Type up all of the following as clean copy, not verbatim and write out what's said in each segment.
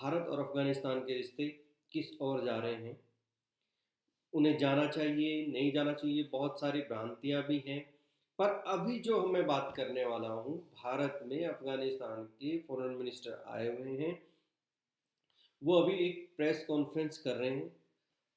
भारत और अफ़गानिस्तान के रिश्ते किस ओर जा रहे हैं। उन्हें जाना चाहिए, नहीं जाना चाहिए, बहुत सारी भ्रांतियाँ भी हैं। पर अभी जो मैं बात करने वाला हूँ, भारत में अफ़गानिस्तान के फ़ॉरेन मिनिस्टर आए हुए हैं। वो अभी एक प्रेस कॉन्फ्रेंस कर रहे हैं,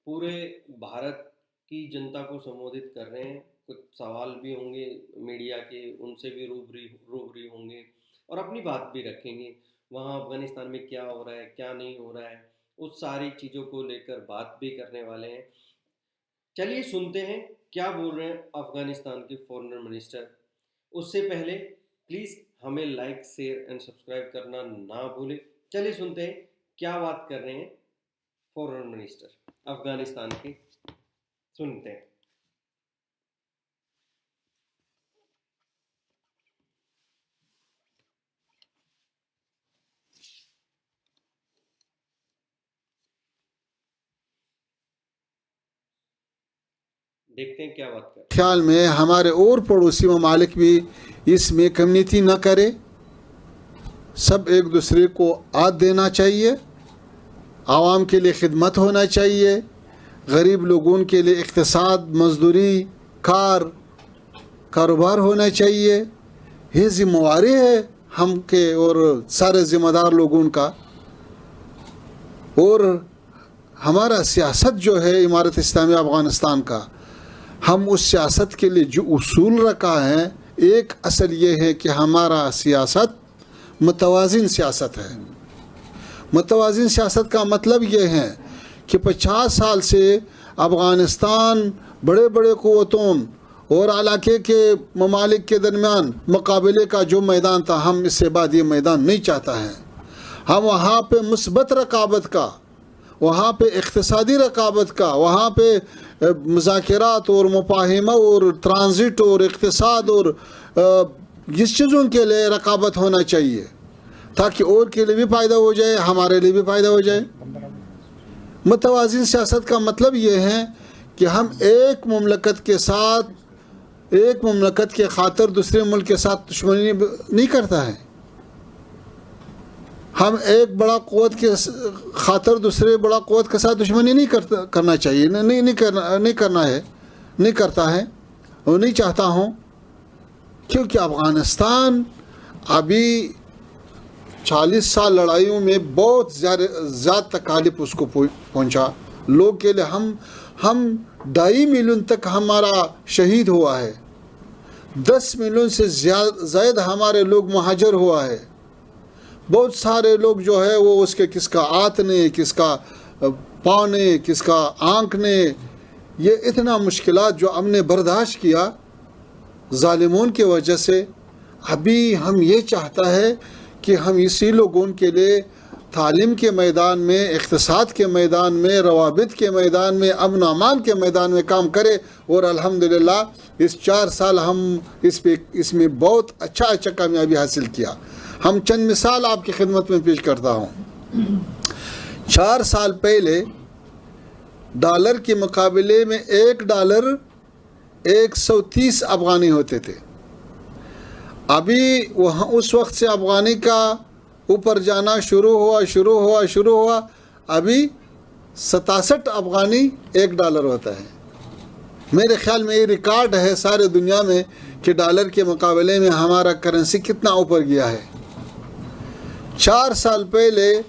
पूरे भारत की जनता को संबोधित कर रहे हैं। कुछ सवाल भी होंगे मीडिया के, उनसे भी रूबरू होंगे और अपनी बात भी रखेंगे। वहाँ अफ़गानिस्तान में क्या हो रहा है, क्या नहीं हो रहा है, उस सारी चीज़ों को लेकर बात भी करने वाले हैं। चलिए सुनते हैं क्या बोल रहे हैं अफ़गानिस्तान के फॉरेन मिनिस्टर। उससे पहले प्लीज़ हमें लाइक, शेयर एंड सब्सक्राइब करना ना भूलें। चलिए सुनते हैं क्या बात कर रहे हैं फॉरेन मिनिस्टर अफ़गानिस्तान के। सुनते हैं। देखते हैं क्या बात कर। ख्याल में हमारे और पड़ोसी ममालिक भी इसमें कम्युनिटी न करे, सब एक दूसरे को आद देना चाहिए, आवाम के लिए खिदमत होना चाहिए, गरीब लोगों के लिए इक़्तिसाद, मजदूरी, कारोबार होना चाहिए। ये जिम्मेवारी है हम के और सारे ज़िम्मेदार लोगों का। और हमारा सियासत जो है इमारत इस्लामी अफ़गानिस्तान का, हम उस सियासत के लिए जो उसूल रखा है, एक असल ये है कि हमारा सियासत मुतवाज़िन सियासत है। मुतवाज़िन सियासत का मतलब ये है कि 50 साल से अफ़गानिस्तान बड़े बड़े क़ुव्वतों और इलाके के ममालिक के दरमियान मुकाबले का जो मैदान था, हम इससे बाद ये मैदान नहीं चाहता है। हम वहाँ पे मुस्बत रकाबत का, वहाँ पे इक़्तिसादी रकाबत का, वहाँ पे मुज़ाकरात और मुफाहिमा और ट्रांजिट और इक़्तिसाद और इस चीज़ों के लिए रकाबत होना चाहिए, ताकि और के लिए भी फ़ायदा हो जाए, हमारे लिए भी फ़ायदा हो जाए। मुतवाज़िन सियासत का मतलब ये है कि हम एक मुमलकत के साथ, एक मुमलकत के खातिर दूसरे मुल्क के साथ दुश्मनी नहीं करता है। हम एक बड़ा क़ुव्वत के खातिर दूसरे बड़ा क़ुव्वत के साथ दुश्मनी नहीं करना चाहिए, नहीं करता है और नहीं चाहता हूँ। क्योंकि अफ़गानिस्तान अभी 40 साल लड़ाइयों में बहुत ज़्यादा तकालीफ उसको पहुँचा। लोग के लिए हम 2.5 मिलियन तक हमारा शहीद हुआ है, 10 मिलियन से ज़्यादा हमारे लोग मुहाजिर हुआ है। बहुत सारे लोग जो है वो उसके किसका आँत ने, किसका पाँव ने, किसका आँख ने, ये इतना मुश्किलात जो हमने बर्दाश्त किया ज़ालिमों की वजह से। अभी हम ये चाहता है कि हम इसी लोगों के लिए तालीम के मैदान में, इक़्तिसाद के मैदान में, रवाबित के मैदान में, अमन अमान के मैदान में काम करें। और अल्हम्दुलिल्लाह इस 4 साल हम इसमें बहुत अच्छा कामयाबी हासिल किया। हम चंद मिसाल आपकी खिदमत में पेश करता हूँ। 4 साल पहले डॉलर के मुकाबले में $1 130 अफ़गानी होते थे। अभी वहाँ उस वक्त से अफ़गानी का ऊपर जाना शुरू हुआ। अभी 67 अफ़गानी $1 होता है। मेरे ख्याल में ये रिकॉर्ड है सारे दुनिया में कि डॉलर के मुकाबले में हमारा करेंसी कितना ऊपर गया है। 4 साल पहले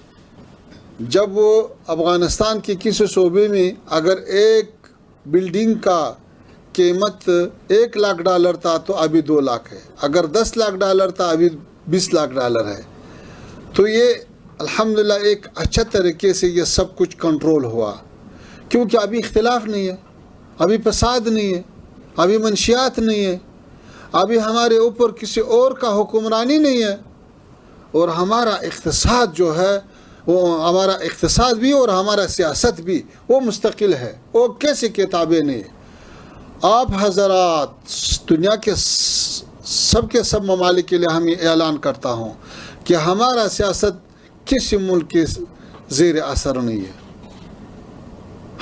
जब वो अफ़गानिस्तान के किसी सूबे में अगर एक बिल्डिंग का कीमत $1 लाख था तो अभी $2 लाख है। अगर $10 लाख था अभी $20 लाख है। तो ये अल्हम्दुलिल्लाह एक अच्छा तरीके से ये सब कुछ कंट्रोल हुआ, क्योंकि अभी इख्तिलाफ नहीं है, अभी फसाद नहीं है, अभी मंशियात नहीं है, अभी हमारे ऊपर किसी और का हुक्मरानी नहीं है। और हमारा इक़्तिसाद जो है वो, हमारा इक़्तिसाद भी और हमारा सियासत भी वो मुस्तकिल है, वो कैसी किताबें नहीं। आप हज़रात दुनिया के सब के सब ममालिक के लिए हम ये ऐलान करता हूँ कि हमारा सियासत किसी मुल्क के ज़ेर असर नहीं है।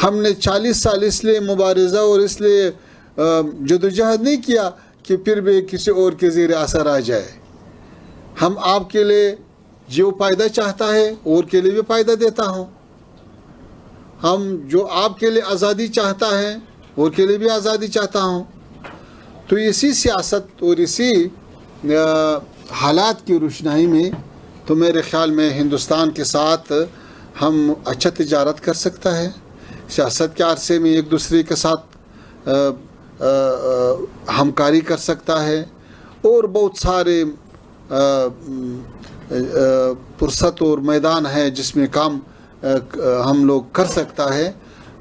हमने 40 साल इसलिए मुबारज़ा और इसलिए जदोजहद नहीं किया कि फिर भी किसी और के ज़ेर असर आ जाए। हम आपके लिए जो फ़ायदा चाहता है और के लिए भी फ़ायदा देता हूँ। हम जो आपके लिए आज़ादी चाहता है और के लिए भी आज़ादी चाहता हूँ। तो इसी सियासत और इसी हालात की रोशनाई में तो मेरे ख़्याल में हिंदुस्तान के साथ हम अच्छा तिजारत कर सकता है। सियासत के अरसे में एक दूसरे के साथ हमकारी कर सकता है और बहुत सारे फुर्सत और मैदान है जिसमें काम हम लोग कर सकता है।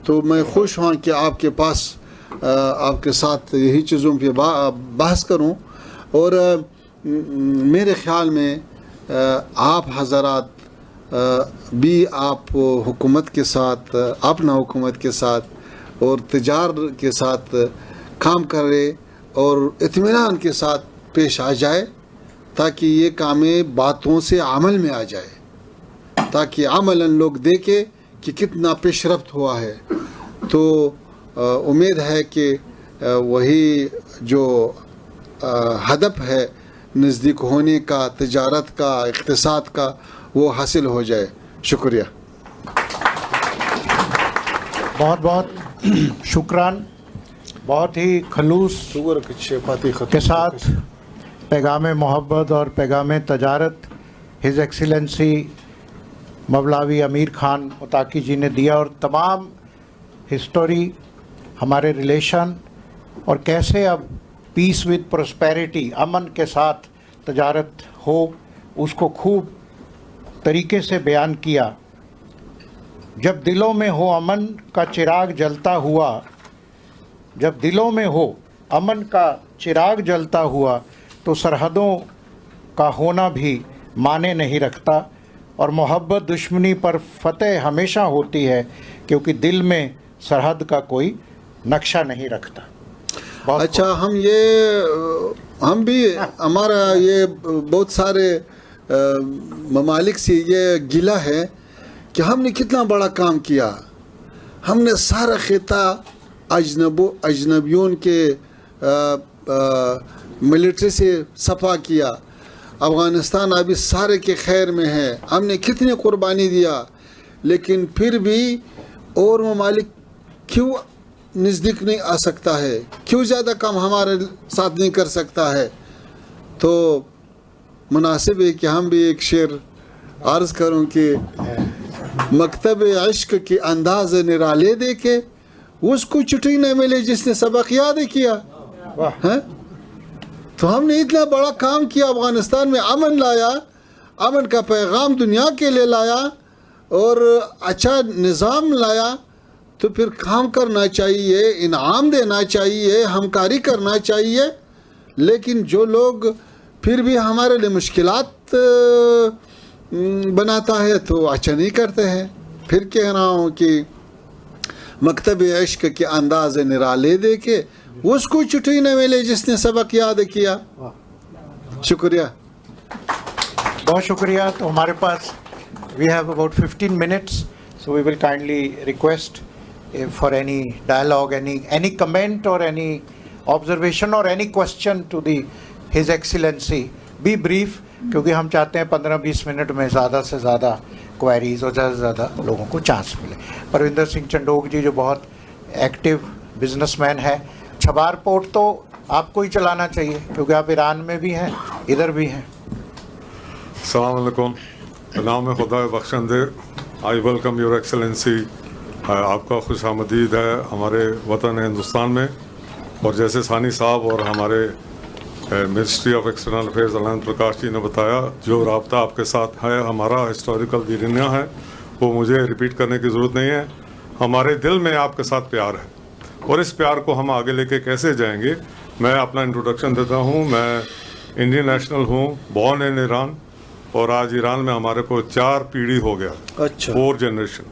तो मैं खुश हूँ कि आपके पास आपके साथ यही चीज़ों पे बहस करूँ। और मेरे ख़्याल में आप हज़रात भी आप हुकूमत के साथ, अपना हुकूमत के साथ और तिजार के साथ काम करें और इत्मीनान के साथ पेश आ जाए, ताकि ये कामें बातों से अमल में आ जाए, ताकि अमलन लोग देखें कि कितना पेशरफ्त हुआ है। तो उम्मीद है कि वही जो हदफ है नज़दीक होने का, तिजारत का, इक़्तिसाद का, वो हासिल हो जाए। शुक्रिया। बहुत बहुत शुक्रान। बहुत ही खलूस के साथ पैगाम मोहब्बत और पैगाम तजारत हिज एक्सीलेंसी मौलवी अमीर खान मुताकी जी ने दिया, और तमाम हिस्टोरी, हमारे रिलेशन और कैसे अब पीस विद प्रोस्पेरिटी, अमन के साथ तजारत हो, उसको खूब तरीके से बयान किया। जब दिलों में हो अमन का चिराग जलता हुआ, जब दिलों में हो अमन का चिराग जलता हुआ, तो सरहदों का होना भी माने नहीं रखता, और मोहब्बत दुश्मनी पर फतेह हमेशा होती है, क्योंकि दिल में सरहद का कोई नक्शा नहीं रखता। अच्छा, हम भी हमारा ये बहुत सारे ममालिक से ये गिला है कि हमने कितना बड़ा काम किया। हमने सारा खिता अजनबियों के मिलिट्री से सफ़ा किया। अफ़गानिस्तान अभी सारे के खैर में है। हमने कितनी कुर्बानी दिया, लेकिन फिर भी और ममालिक क्यों नज़दीक नहीं आ सकता है, क्यों ज़्यादा काम हमारे साथ नहीं कर सकता है। तो मुनासिब है कि हम भी एक शेर अर्ज़ करूं कि मकतब इश्क के अंदाज़ निराले देखे, उसको छुट्टी न मिले जिसने सबक याद किया। हैं? तो हमने इतना बड़ा काम किया, अफ़गानिस्तान में अमन लाया, अमन का पैगाम दुनिया के लिए लाया और अच्छा निज़ाम लाया। तो फिर काम करना चाहिए, इनाम देना चाहिए, हमकारी करना चाहिए। लेकिन जो लोग फिर भी हमारे लिए मुश्किलात बनाता है तो अच्छा नहीं करते हैं। फिर कह रहा हूँ कि मकतब इश्क के अंदाज़ निराले देखे, उसको छुट्टी न मिले जिसने सबक याद किया। शुक्रिया, बहुत शुक्रिया। तो हमारे पास we have about 15 minutes, so we will kindly request for any dialogue, any comment or any observation or any question to the His Excellency. Be brief, क्योंकि हम चाहते हैं 15-20 मिनट में ज़्यादा से ज़्यादा क्वेरीज और ज़्यादा से ज़्यादा लोगों को चांस मिले। परविंदर सिंह चंडोक जी जो बहुत एक्टिव बिजनेसमैन है, छबार पोर्ट तो आपको ही चलाना चाहिए, क्योंकि आप ईरान में भी हैं, इधर भी हैं। अस्सलाम वालेकुम, नाम खुदा बख्शंदे। I welcome your excellency. आपका खुश आमदीद है हमारे वतन हिंदुस्तान में। और जैसे सानी साहब और हमारे ministry of external affairs Anand Prakash ji ने बताया, जो राब्ता आपके साथ है हमारा हिस्टोरिकल दीनिया है, वो मुझे रिपीट करने की ज़रूरत नहीं है। हमारे दिल में आपके साथ प्यार है, और इस प्यार को हम आगे लेके कैसे जाएंगे। मैं अपना इंट्रोडक्शन देता हूँ। मैं इंडियन नेशनल हूँ, बॉर्न इन ईरान, और आज ईरान में हमारे को 4 पीढ़ी हो गया। अच्छा। 4 जनरेशन।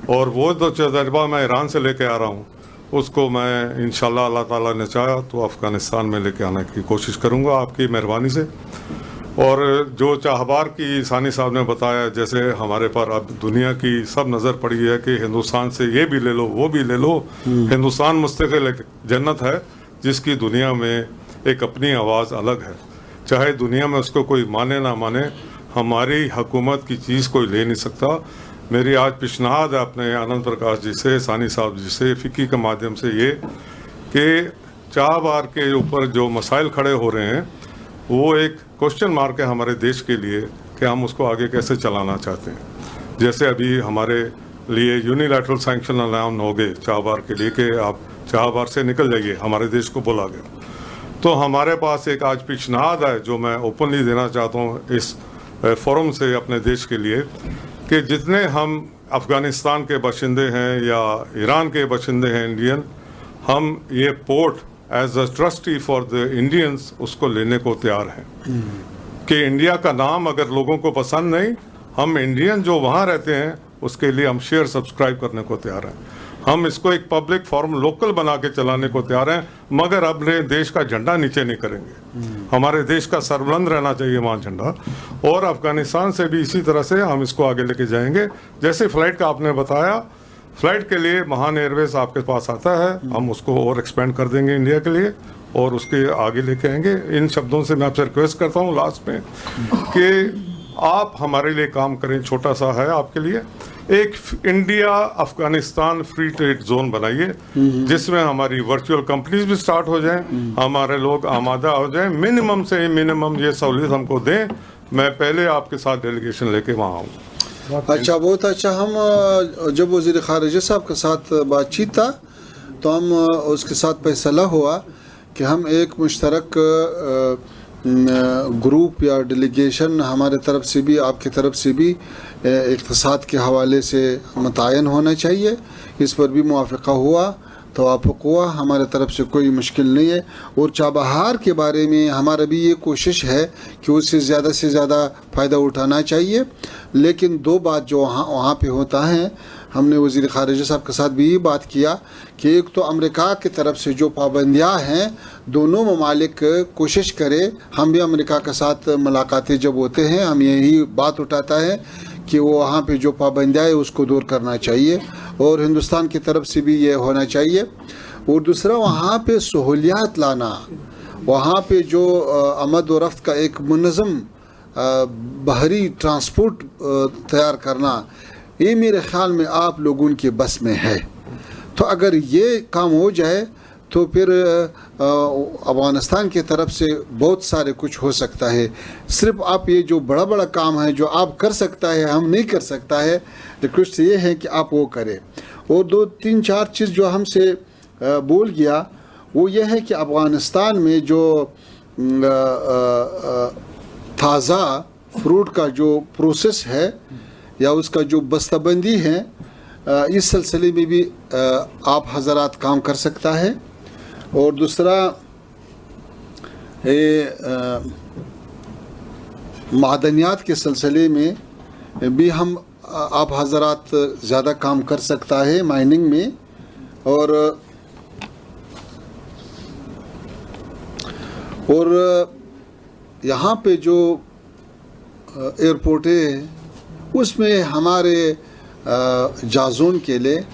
और वो जो तजर्बा मैं ईरान से लेके आ रहा हूँ, उसको मैं इंशाल्लाह अल्लाह ताला ने चाहा तो अफ़गानिस्तान में लेके आने की कोशिश करूँगा आपकी मेहरबानी से। और जो चाहबार की सानी साहब ने बताया, जैसे हमारे पर अब दुनिया की सब नज़र पड़ी है कि हिंदुस्तान से ये भी ले लो, वो भी ले लो। हिंदुस्तान मुस्तकिल एक जन्नत है जिसकी दुनिया में एक अपनी आवाज़ अलग है। चाहे दुनिया में उसको कोई माने ना माने, हमारी हुकूमत की चीज़ कोई ले नहीं सकता। मेरी आज पेशनहाद है अपने आनंद प्रकाश जी से, सानी साहब जी से, फ़िकी के माध्यम से ये कि चाबार के ऊपर जो मसाइल खड़े हो रहे हैं वो एक क्वेश्चन मार्क है हमारे देश के लिए कि हम उसको आगे कैसे चलाना चाहते हैं। जैसे अभी हमारे लिए यूनिलैटरल सैंक्शन अनाउंस हो गए चाबार के लिए कि आप चाबार से निकल जाइए, हमारे देश को बोला गया। तो हमारे पास एक आज पेशनहाद है जो मैं ओपनली देना चाहता हूँ इस फोरम से अपने देश के लिए कि जितने हम अफ़गानिस्तान के बाशिंदे हैं या ईरान के बाशिंदे हैं इंडियन, हम ये port as a trustee for the Indians उसको लेने को तैयार हैं कि इंडिया का नाम अगर लोगों को पसंद नहीं, हम इंडियन जो वहाँ रहते हैं उसके लिए हम शेयर सब्सक्राइब करने को तैयार हैं। हम इसको एक पब्लिक फॉरम लोकल बना के चलाने को तैयार हैं, मगर अपने देश का झंडा नीचे नहीं करेंगे। हमारे देश का सरबुलंद रहना चाहिए वहाँ झंडा। और अफ़गानिस्तान से भी इसी तरह से हम इसको आगे लेके जाएंगे। जैसे फ़्लाइट का आपने बताया, फ़्लाइट के लिए महान एयरवेज आपके पास आता है, हम उसको और एक्सपेंड कर देंगे इंडिया के लिए और उसके आगे लेके आएंगे। इन शब्दों से मैं आपसे रिक्वेस्ट करता हूँ लास्ट में कि आप हमारे लिए काम करें, छोटा सा है आपके लिए, एक India Afghanistan free trade zone बनाइए जिसमें हमारी वर्चुअल कंपनीज भी स्टार्ट हो जाएं, हमारे लोग आमादा हो जाएं, मिनिमम से मिनिमम ये सहूलियत हमको दें। मैं पहले आपके साथ डेलीगेशन लेके वहाँ आऊँ। अच्छा, बहुत अच्छा। हम जब वज़ीर ख़ारिजा साहब के साथ बातचीत था तो हम उसके साथ फैसला हुआ कि हम एक मुश्तरक ग्रुप या डेलीगेशन हमारे तरफ से भी आपकी तरफ से भी इक़्तिसाद के हवाले से मुतय्यन होना चाहिए। इस पर भी मुआफ़क़ा हुआ, तवाफ़ुक़ हुआ, हमारे तरफ से कोई मुश्किल नहीं है। और चाबहार के बारे में हमारा भी ये कोशिश है कि उससे ज़्यादा से ज़्यादा फ़ायदा उठाना चाहिए। लेकिन दो बात जो वहाँ पे होता है, हमने वज़ीर ख़ारिजा साहब के साथ भी ये बात किया कि एक तो अमेरिका की तरफ से जो पाबंदियाँ हैं, दोनों ममालिक कोशिश करें, हम भी अमेरिका के साथ मुलाकातें जब होते हैं हम यही बात उठाता है कि वो वहाँ पे जो पाबंदियाँ है उसको दूर करना चाहिए और हिंदुस्तान की तरफ से भी ये होना चाहिए। और दूसरा, वहाँ पे सहूलियात लाना, वहाँ पे जो आमद व रफ्त का एक मुनज़्ज़म बहरी ट्रांसपोर्ट तैयार करना, ये मेरे ख़्याल में आप लोगों के बस में है। तो अगर ये काम हो जाए तो फिर अफ़गानिस्तान की तरफ से बहुत सारे कुछ हो सकता है। सिर्फ आप ये जो बड़ा बड़ा काम है जो आप कर सकता है, हम नहीं कर सकता है, रिक्वेस्ट ये है कि आप वो करें। और दो तीन चार चीज़ जो हमसे बोल गया वो ये है कि अफ़गानिस्तान में जो ताज़ा फ्रूट का जो प्रोसेस है या उसका जो बस्ताबंदी है, इस सिलसिले में भी आप हज़रात काम कर सकता है। और दूसरा, मादनियात के सिलसिले में भी हम आप हज़रात ज़्यादा काम कर सकता है माइनिंग में। और यहाँ पे जो एयरपोर्ट है उसमें हमारे जाजोन के लिए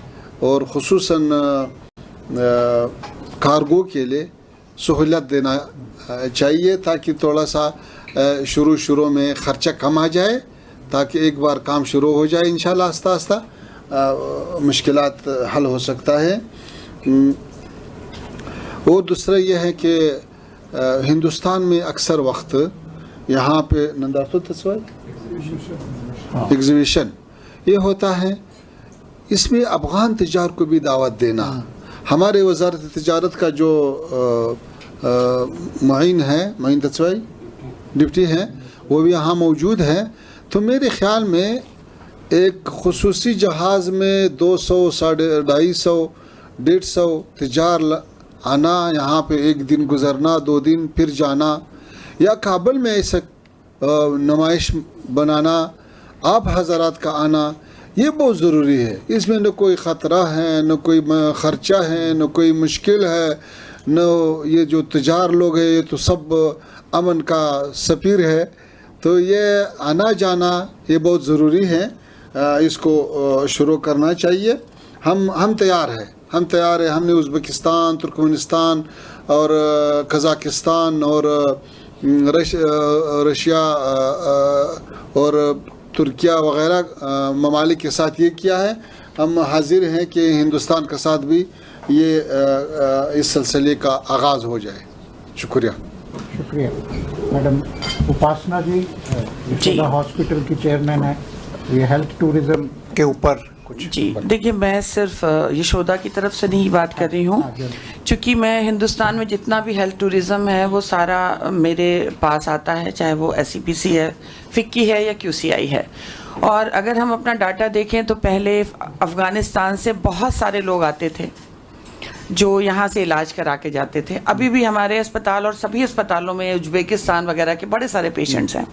और ख़ुसूसन कार्गो के लिए सहूलियत देना चाहिए ताकि थोड़ा सा शुरू में ख़र्चा कम आ जाए, ताकि एक बार काम शुरू हो जाए इंशाल्लाह आस्ता आस्ता मुश्किलात हल हो सकता है। और दूसरा यह है कि हिंदुस्तान में अक्सर वक्त यहाँ पे एग्जीबिशन ये होता है, इसमें अफ़गान तजार को भी दावत देना। हमारे वज़ारत तिजारत का जो मुइन है, मुइन तस्वाई डिप्टी हैं, वो भी यहाँ मौजूद हैं। तो मेरे ख़्याल में एक ख़ुसूसी जहाज़ में 200, 250, 150 तजार आना, यहाँ पे एक दिन गुज़रना, 2 दिन फिर जाना, या काबुल में ऐसा नुमाइश बनाना, आप हज़रात का आना, ये बहुत ज़रूरी है। इसमें न कोई ख़तरा है, न कोई ख़र्चा है, न कोई मुश्किल है, न ये जो तजार लोग हैं ये तो सब अमन का सफ़ीर है। तो ये आना जाना ये बहुत ज़रूरी है, इसको शुरू करना चाहिए। हम तैयार हैं, हमने उज़्बेकिस्तान, तुर्कमेनिस्तान और कज़ाकिस्तान और रशिया और तुर्किया वगैरह ममालिक के साथ ये किया है। हम हाजिर हैं कि हिंदुस्तान के साथ भी ये इस सिलसिले का आगाज़ हो जाए। शुक्रिया। शुक्रिया। मैडम उपासना जी यशोदा हॉस्पिटल की चेयरमैन है, ये हेल्थ टूरिज्म के ऊपर कुछ। जी देखिए, मैं सिर्फ यशोदा की तरफ से नहीं बात कर रही हूँ, क्योंकि मैं हिंदुस्तान में जितना भी हेल्थ टूरिज़्म है वो सारा मेरे पास आता है, चाहे वो SCPC है, फिक्की है या QCI है। और अगर हम अपना डाटा देखें तो पहले अफ़गानिस्तान से बहुत सारे लोग आते थे जो यहाँ से इलाज करा के जाते थे। अभी भी हमारे अस्पताल और सभी अस्पतालों में उज़्बेकिस्तान वगैरह के बड़े सारे पेशेंट्स हैं।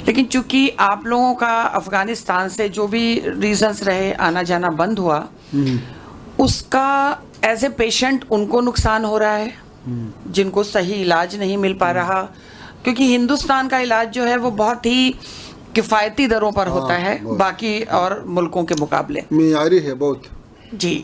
लेकिन चूंकि आप लोगों का अफ़गानिस्तान से जो भी रीजंस रहे आना जाना बंद हुआ, उसका एज ए पेशेंट उनको नुकसान हो रहा है जिनको सही इलाज नहीं मिल पा रहा, क्योंकि हिंदुस्तान का इलाज जो है वो बहुत ही किफ़ायती दरों पर होता है बाकी और मुल्कों के मुकाबले, मियारी है बहुत। जी,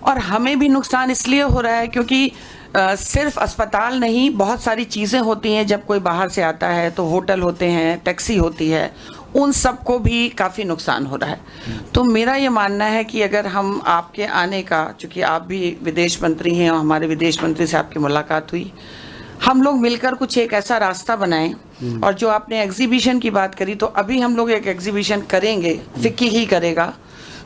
और हमें भी नुकसान इसलिए हो रहा है क्योंकि सिर्फ अस्पताल नहीं, बहुत सारी चीज़ें होती हैं। जब कोई बाहर से आता है तो होटल होते हैं, टैक्सी होती है, उन सब को भी काफ़ी नुकसान हो रहा है। तो मेरा ये मानना है कि अगर हम आपके आने का, चूँकि आप भी विदेश मंत्री हैं और हमारे विदेश मंत्री से आपकी मुलाकात हुई, हम लोग मिलकर कुछ एक ऐसा रास्ता बनाएं। और जो आपने एग्जीबिशन की बात करी, तो अभी हम लोग एक एग्जीबिशन करेंगे, फिक्की ही करेगा,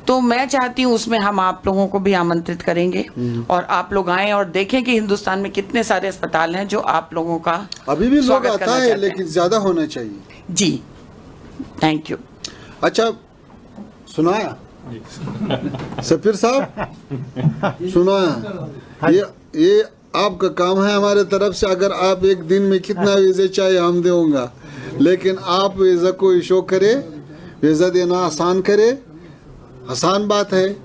तो मैं चाहती हूँ उसमें हम आप लोगों को भी आमंत्रित करेंगे और आप लोग आएं और देखें कि हिंदुस्तान में कितने सारे अस्पताल हैं जो आप लोगों का अभी भी लोग आता है, लेकिन ज्यादा होना चाहिए। जी, थैंक यू। अच्छा, सुनाया सफीर साहब, सुनाया, ये आपका काम है हमारे तरफ से। अगर आप एक दिन में कितना वीज़ा चाहिए हम देंगे, लेकिन आप वीज़ा को इशू करे, वीज़ा देना आसान करे। आसान बात है,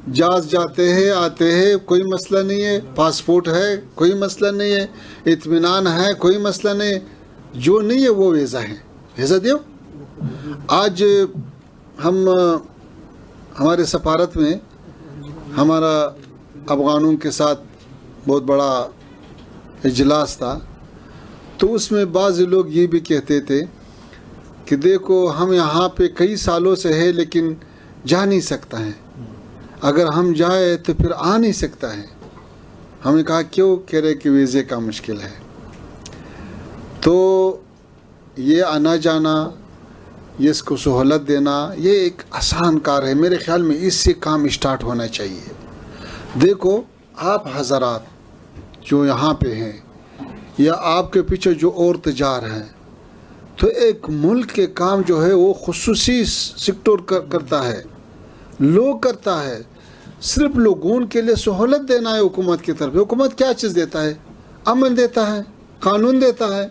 जहाज जाते हैं आते हैं, कोई मसला नहीं है। पासपोर्ट है, कोई मसला नहीं है। इत्मीनान है, कोई मसला नहीं है। जो नहीं है वो वीज़ा है, वीज़ा दो। आज हम हमारे सफारत में हमारा अफ़गानों के साथ बहुत बड़ा इजलास था, तो उसमें बाज़ लोग ये भी कहते थे कि देखो हम यहाँ पे कई सालों से है लेकिन जा नहीं सकता है, अगर हम जाए तो फिर आ नहीं सकता है। हमें कहा क्यों? कह रहे कि वीज़े का मुश्किल है। तो ये आना जाना, ये इसको सहूलत देना, ये एक आसान कार्य है। मेरे ख्याल में इससे काम स्टार्ट होना चाहिए। देखो आप हज़रात जो यहाँ पे हैं या आपके पीछे जो और तजार हैं, तो एक मुल्क के काम जो है वो खुसूसी सेक्टर करता है, लोग करता है। सिर्फ लोगों के लिए सहूलत देना है हुकूमत की तरफ। हुकूमत क्या चीज़ देता है? अमन देता है, कानून देता है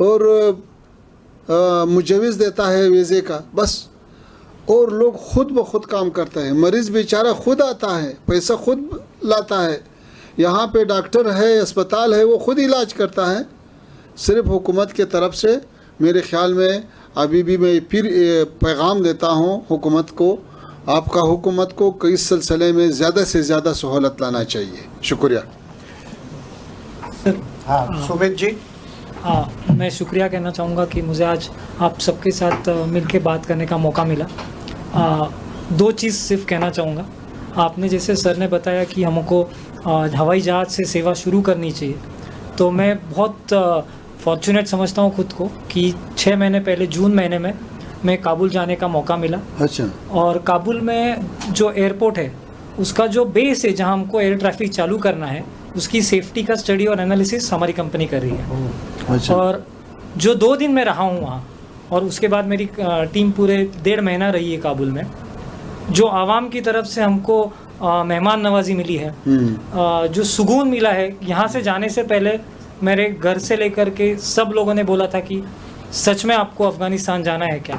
और मुजविज़ देता है वीज़े का, बस। और लोग खुद ब खुद काम करते हैं। मरीज़ बेचारा खुद आता है, पैसा खुद लाता है। यहाँ पे डॉक्टर है, अस्पताल है, वो खुद इलाज करता है। सिर्फ हुकूमत के तरफ से मेरे ख्याल में अभी भी मैं फिर पैगाम देता हूँ हुकूमत को, आपका हुकूमत को इस सिलसिले में ज़्यादा से ज़्यादा सहूलत लाना चाहिए। शुक्रिया। हाँ, सुमित जी। हाँ, मैं शुक्रिया कहना चाहूँगा कि मुझे आज आप सबके साथ मिलके बात करने का मौका मिला। दो चीज़ सिर्फ कहना चाहूँगा। आपने जैसे सर ने बताया कि हमको हवाई जहाज़ से सेवा शुरू करनी चाहिए, तो मैं बहुत फॉर्चुनेट समझता हूँ खुद को कि 6 महीने पहले जून महीने में मैं काबुल जाने का मौका मिला। अच्छा। और काबुल में जो एयरपोर्ट है, उसका जो बेस है जहाँ हमको एयर ट्रैफिक चालू करना है, उसकी सेफ्टी का स्टडी और एनालिसिस हमारी कंपनी कर रही है। अच्छा। और जो 2 दिन मैं रहा हूँ वहाँ, और उसके बाद मेरी टीम पूरे 1.5 महीना रही है काबुल में, जो आवाम की तरफ से हमको मेहमान नवाजी मिली है, जो सुकून मिला है। यहाँ से जाने से पहले मेरे घर से लेकर के सब लोगों ने बोला था कि सच में आपको अफ़गानिस्तान जाना है क्या?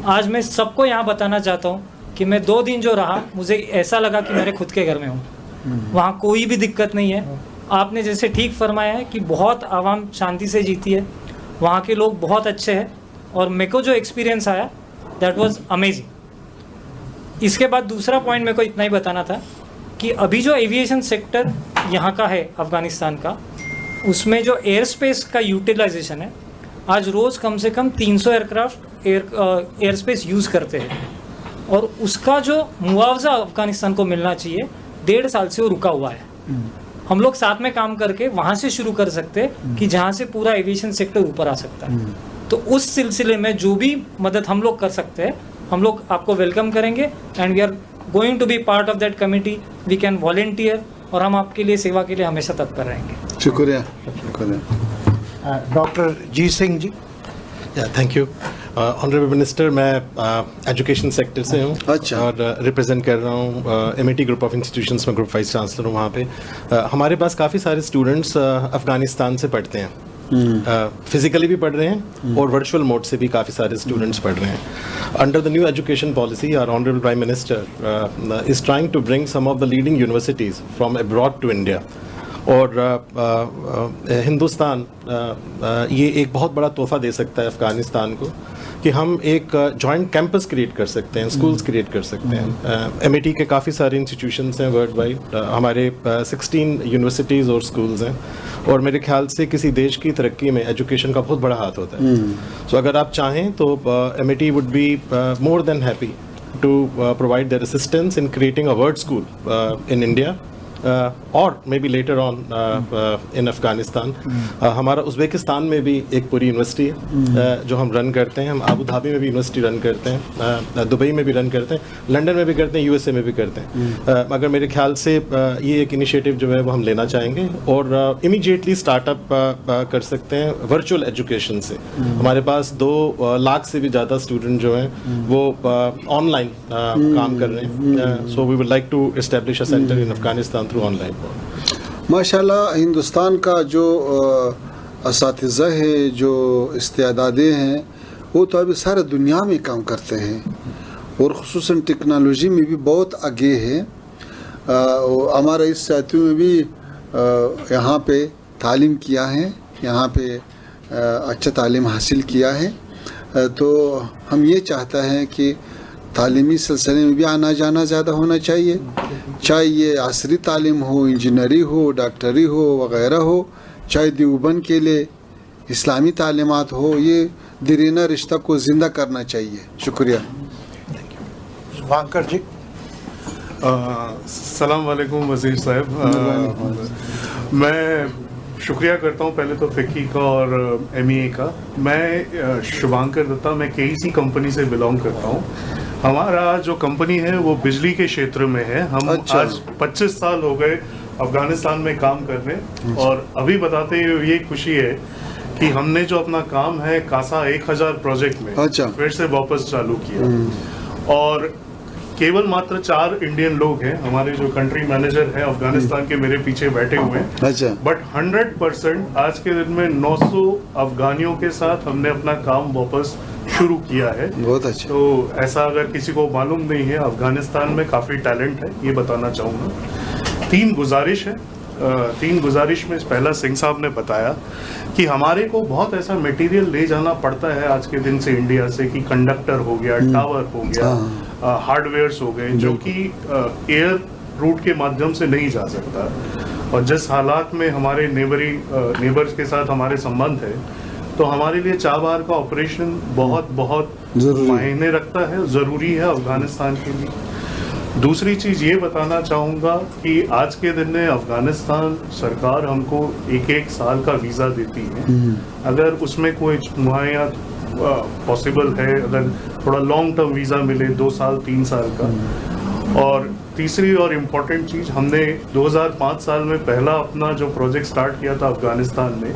आज मैं सबको यहाँ बताना चाहता हूँ कि मैं 2 दिन जो रहा, मुझे ऐसा लगा कि मेरे खुद के घर में हूँ। वहाँ कोई भी दिक्कत नहीं है। आपने जैसे ठीक फरमाया है कि बहुत आवाम शांति से जीती है, वहाँ के लोग बहुत अच्छे हैं, और मेरे को जो एक्सपीरियंस आया दैट वाज अमेजिंग। इसके बाद दूसरा पॉइंट मेरे को इतना ही बताना था कि अभी जो एविएशन सेक्टर यहाँ का है अफ़गानिस्तान का, उसमें जो एयर स्पेस का यूटिलाइजेशन है आज रोज़ कम से कम 300 एयरक्राफ्ट एयर स्पेस यूज़ करते हैं, और उसका जो मुआवजा अफगानिस्तान को मिलना चाहिए 1.5 साल से वो रुका हुआ है। हम लोग साथ में काम करके वहाँ से शुरू कर सकते हैं कि जहाँ से पूरा एविएशन सेक्टर ऊपर आ सकता है। तो उस सिलसिले में जो भी मदद हम लोग कर सकते हैं, हम लोग आपको वेलकम करेंगे, and we are going to be part of that committee. We can volunteer, और हम आपके लिए सेवा के लिए हमेशा तत्पर रहेंगे। शुक्रिया, शुक्रिया। Doctor ji Singh ji. Thank you honourable minister. मैं एजुकेशन सेक्टर से हूँ। अच्छा। और रिप्रेजेंट कर रहा हूँ एमईटी ग्रुप ऑफ इंस्टीट्यूशंस में, ग्रुप वाइस चांसलर हूँ वहाँ पे। हमारे पास काफ़ी सारे स्टूडेंट्स अफ़गानिस्तान से पढ़ते हैं, फिजिकली भी पढ़ रहे हैं और वर्चुअल मोड से भी काफ़ी सारे स्टूडेंट्स पढ़ रहे हैं। Under the new education policy, our honourable prime minister is trying to bring some of the leading universities from abroad to India. और हिंदुस्तान ये एक बहुत बड़ा तोहफ़ा दे सकता है अफ़गानिस्तान को कि हम एक जॉइंट कैंपस क्रिएट कर सकते हैं, स्कूल्स क्रिएट कर सकते हैं। एमईटी के काफ़ी सारे इंस्टीट्यूशंस हैं वर्ल्ड वाइड, हमारे 16 यूनिवर्सिटीज़ और स्कूल्स हैं, और मेरे ख्याल से किसी देश की तरक्की में एजुकेशन का बहुत बड़ा हाथ होता है। सो अगर आप चाहें तो MET would be more than happy to provide their assistance in creating a world school in India और maybe later on in Afghanistan. हमारा उज़्बेकिस्तान में भी एक पूरी यूनिवर्सिटी है जो हम रन करते हैं। हम आबू धाबी में भी यूनिवर्सिटी रन करते हैं, दुबई में भी रन करते हैं, लंदन में भी करते हैं, यूएसए में भी करते हैं। मगर मेरे ख्याल से ये एक इनिशिएटिव जो है वो हम लेना चाहेंगे और इमीडिएटली स्टार्टअप कर सकते हैं वर्चुअल एजुकेशन से। हमारे पास 2 लाख से भी ज़्यादा स्टूडेंट जो हैं वो ऑनलाइन काम कर रहे हैं। So we would like to establish a centre in Afghanistan through online. माशाल्लाह हिंदुस्तान का जो असातिज़ा है, जो इस्तेदादें हैं, वो तो अभी सारे दुनिया में काम करते हैं और ख़ुसूसन टेक्नोलॉजी में भी बहुत आगे है। हमारे इस साथियों में भी यहाँ पे तालीम किया है, यहाँ पे अच्छा तालीम हासिल किया है। तो हम ये चाहता हैं कि तालीमी सिलसिले में भी आना जाना ज़्यादा होना चाहिए, चाहे ये आसरी तालीम हो, इंजीनियरी हो, डॉक्टरी हो वग़ैरह हो, चाहे देवबंद के लिए इस्लामी तालीमात हो, ये दीरीना रिश्ता को ज़िंदा करना चाहिए। शुक्रिया। शुभांकर जी। सलाम वालेकुम वज़ीर साहब। मैं शुक्रिया करता हूँ पहले तो फ़िक्की का और एमईए का। मैं शुभांकर दत्ता, मैं केईसी कंपनी से बिलोंग करता हूँ। हमारा जो कंपनी है वो बिजली के क्षेत्र में है। हम अच्छा। आज 25 साल हो गए अफ़गानिस्तान में काम कर रहे हैं, और अभी बताते हुए ये खुशी है कि हमने जो अपना काम है कासा 1000 प्रोजेक्ट में अच्छा। फिर से वापस चालू किया। और केवल मात्र 4 इंडियन लोग हैं। हमारे जो कंट्री मैनेजर हैं अफगानिस्तान के मेरे पीछे बैठे हुए हैं। अच्छा। बट 100% आज के दिन में 900 अफगानियों के साथ हमने अपना काम वापस शुरू किया है। बहुत अच्छा। तो ऐसा अगर किसी को मालूम नहीं है, अफगानिस्तान में काफ़ी टैलेंट है, ये बताना चाहूँगा। 3 गुजारिश है। 3 गुजारिश में पहला सिंह साहब ने बताया कि हमारे को बहुत ऐसा मटेरियल ले जाना पड़ता है आज के दिन से इंडिया से, कि कंडक्टर हो गया, टावर हो गया, हार्डवेयर्स हो गए, जो कि एयर रूट के माध्यम से नहीं जा सकता। और जिस हालात में हमारे नेबर्स के साथ हमारे संबंध है, तो हमारे लिए चाबार का ऑपरेशन बहुत बहुत मायने रखता है, ज़रूरी है अफगानिस्तान के लिए। दूसरी चीज़ ये बताना चाहूँगा कि आज के दिन में अफगानिस्तान सरकार हमको 1-1 साल का वीज़ा देती है। अगर उसमें कोई मुहैया पॉसिबल है, अगर थोड़ा लॉन्ग टर्म वीज़ा मिले 2 साल 3 साल का। और तीसरी और इम्पोर्टेंट चीज़, हमने 2005 साल में पहला अपना जो प्रोजेक्ट स्टार्ट किया था अफगानिस्तान में,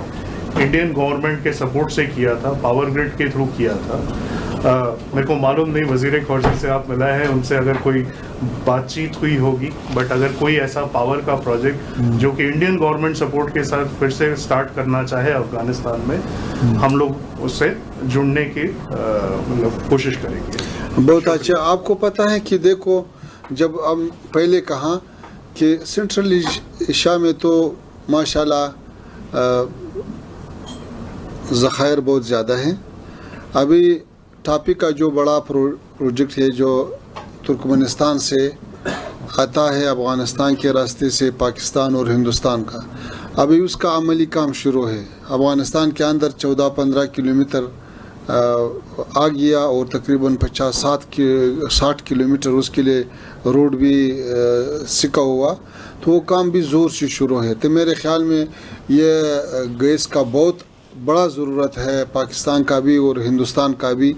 इंडियन गवर्नमेंट के सपोर्ट से किया था, पावर ग्रिड के थ्रू किया था। मेरे को मालूम नहीं वज़ीर खौरशी से आप मिला है, उनसे अगर कोई बातचीत हुई होगी, बट अगर कोई ऐसा पावर का प्रोजेक्ट जो कि इंडियन गवर्नमेंट सपोर्ट के साथ फिर से स्टार्ट करना चाहे अफगानिस्तान में, हम लोग उससे जुड़ने की मतलब कोशिश करेंगे। बहुत अच्छा। आपको पता है कि देखो, जब हम पहले कहा कि सेंट्रल एशिया में तो माशाल्लाह ज़खायर बहुत ज़्यादा हैं। अभी टापी का जो बड़ा प्रोजेक्ट है जो तुर्कमेनिस्तान से आता है, अफ़गानिस्तान के रास्ते से पाकिस्तान और हिंदुस्तान का, अभी उसका अमली काम शुरू है। अफ़गानिस्तान के अंदर 14-15 किलोमीटर आ गया और तकरीबन 50-60 किलोमीटर उसके लिए रोड भी सिका हुआ, तो वो काम भी ज़ोर से शुरू है। तो मेरे ख़्याल में ये गैस का बहुत बड़ा ज़रूरत है, पाकिस्तान का भी और हिंदुस्तान का भी।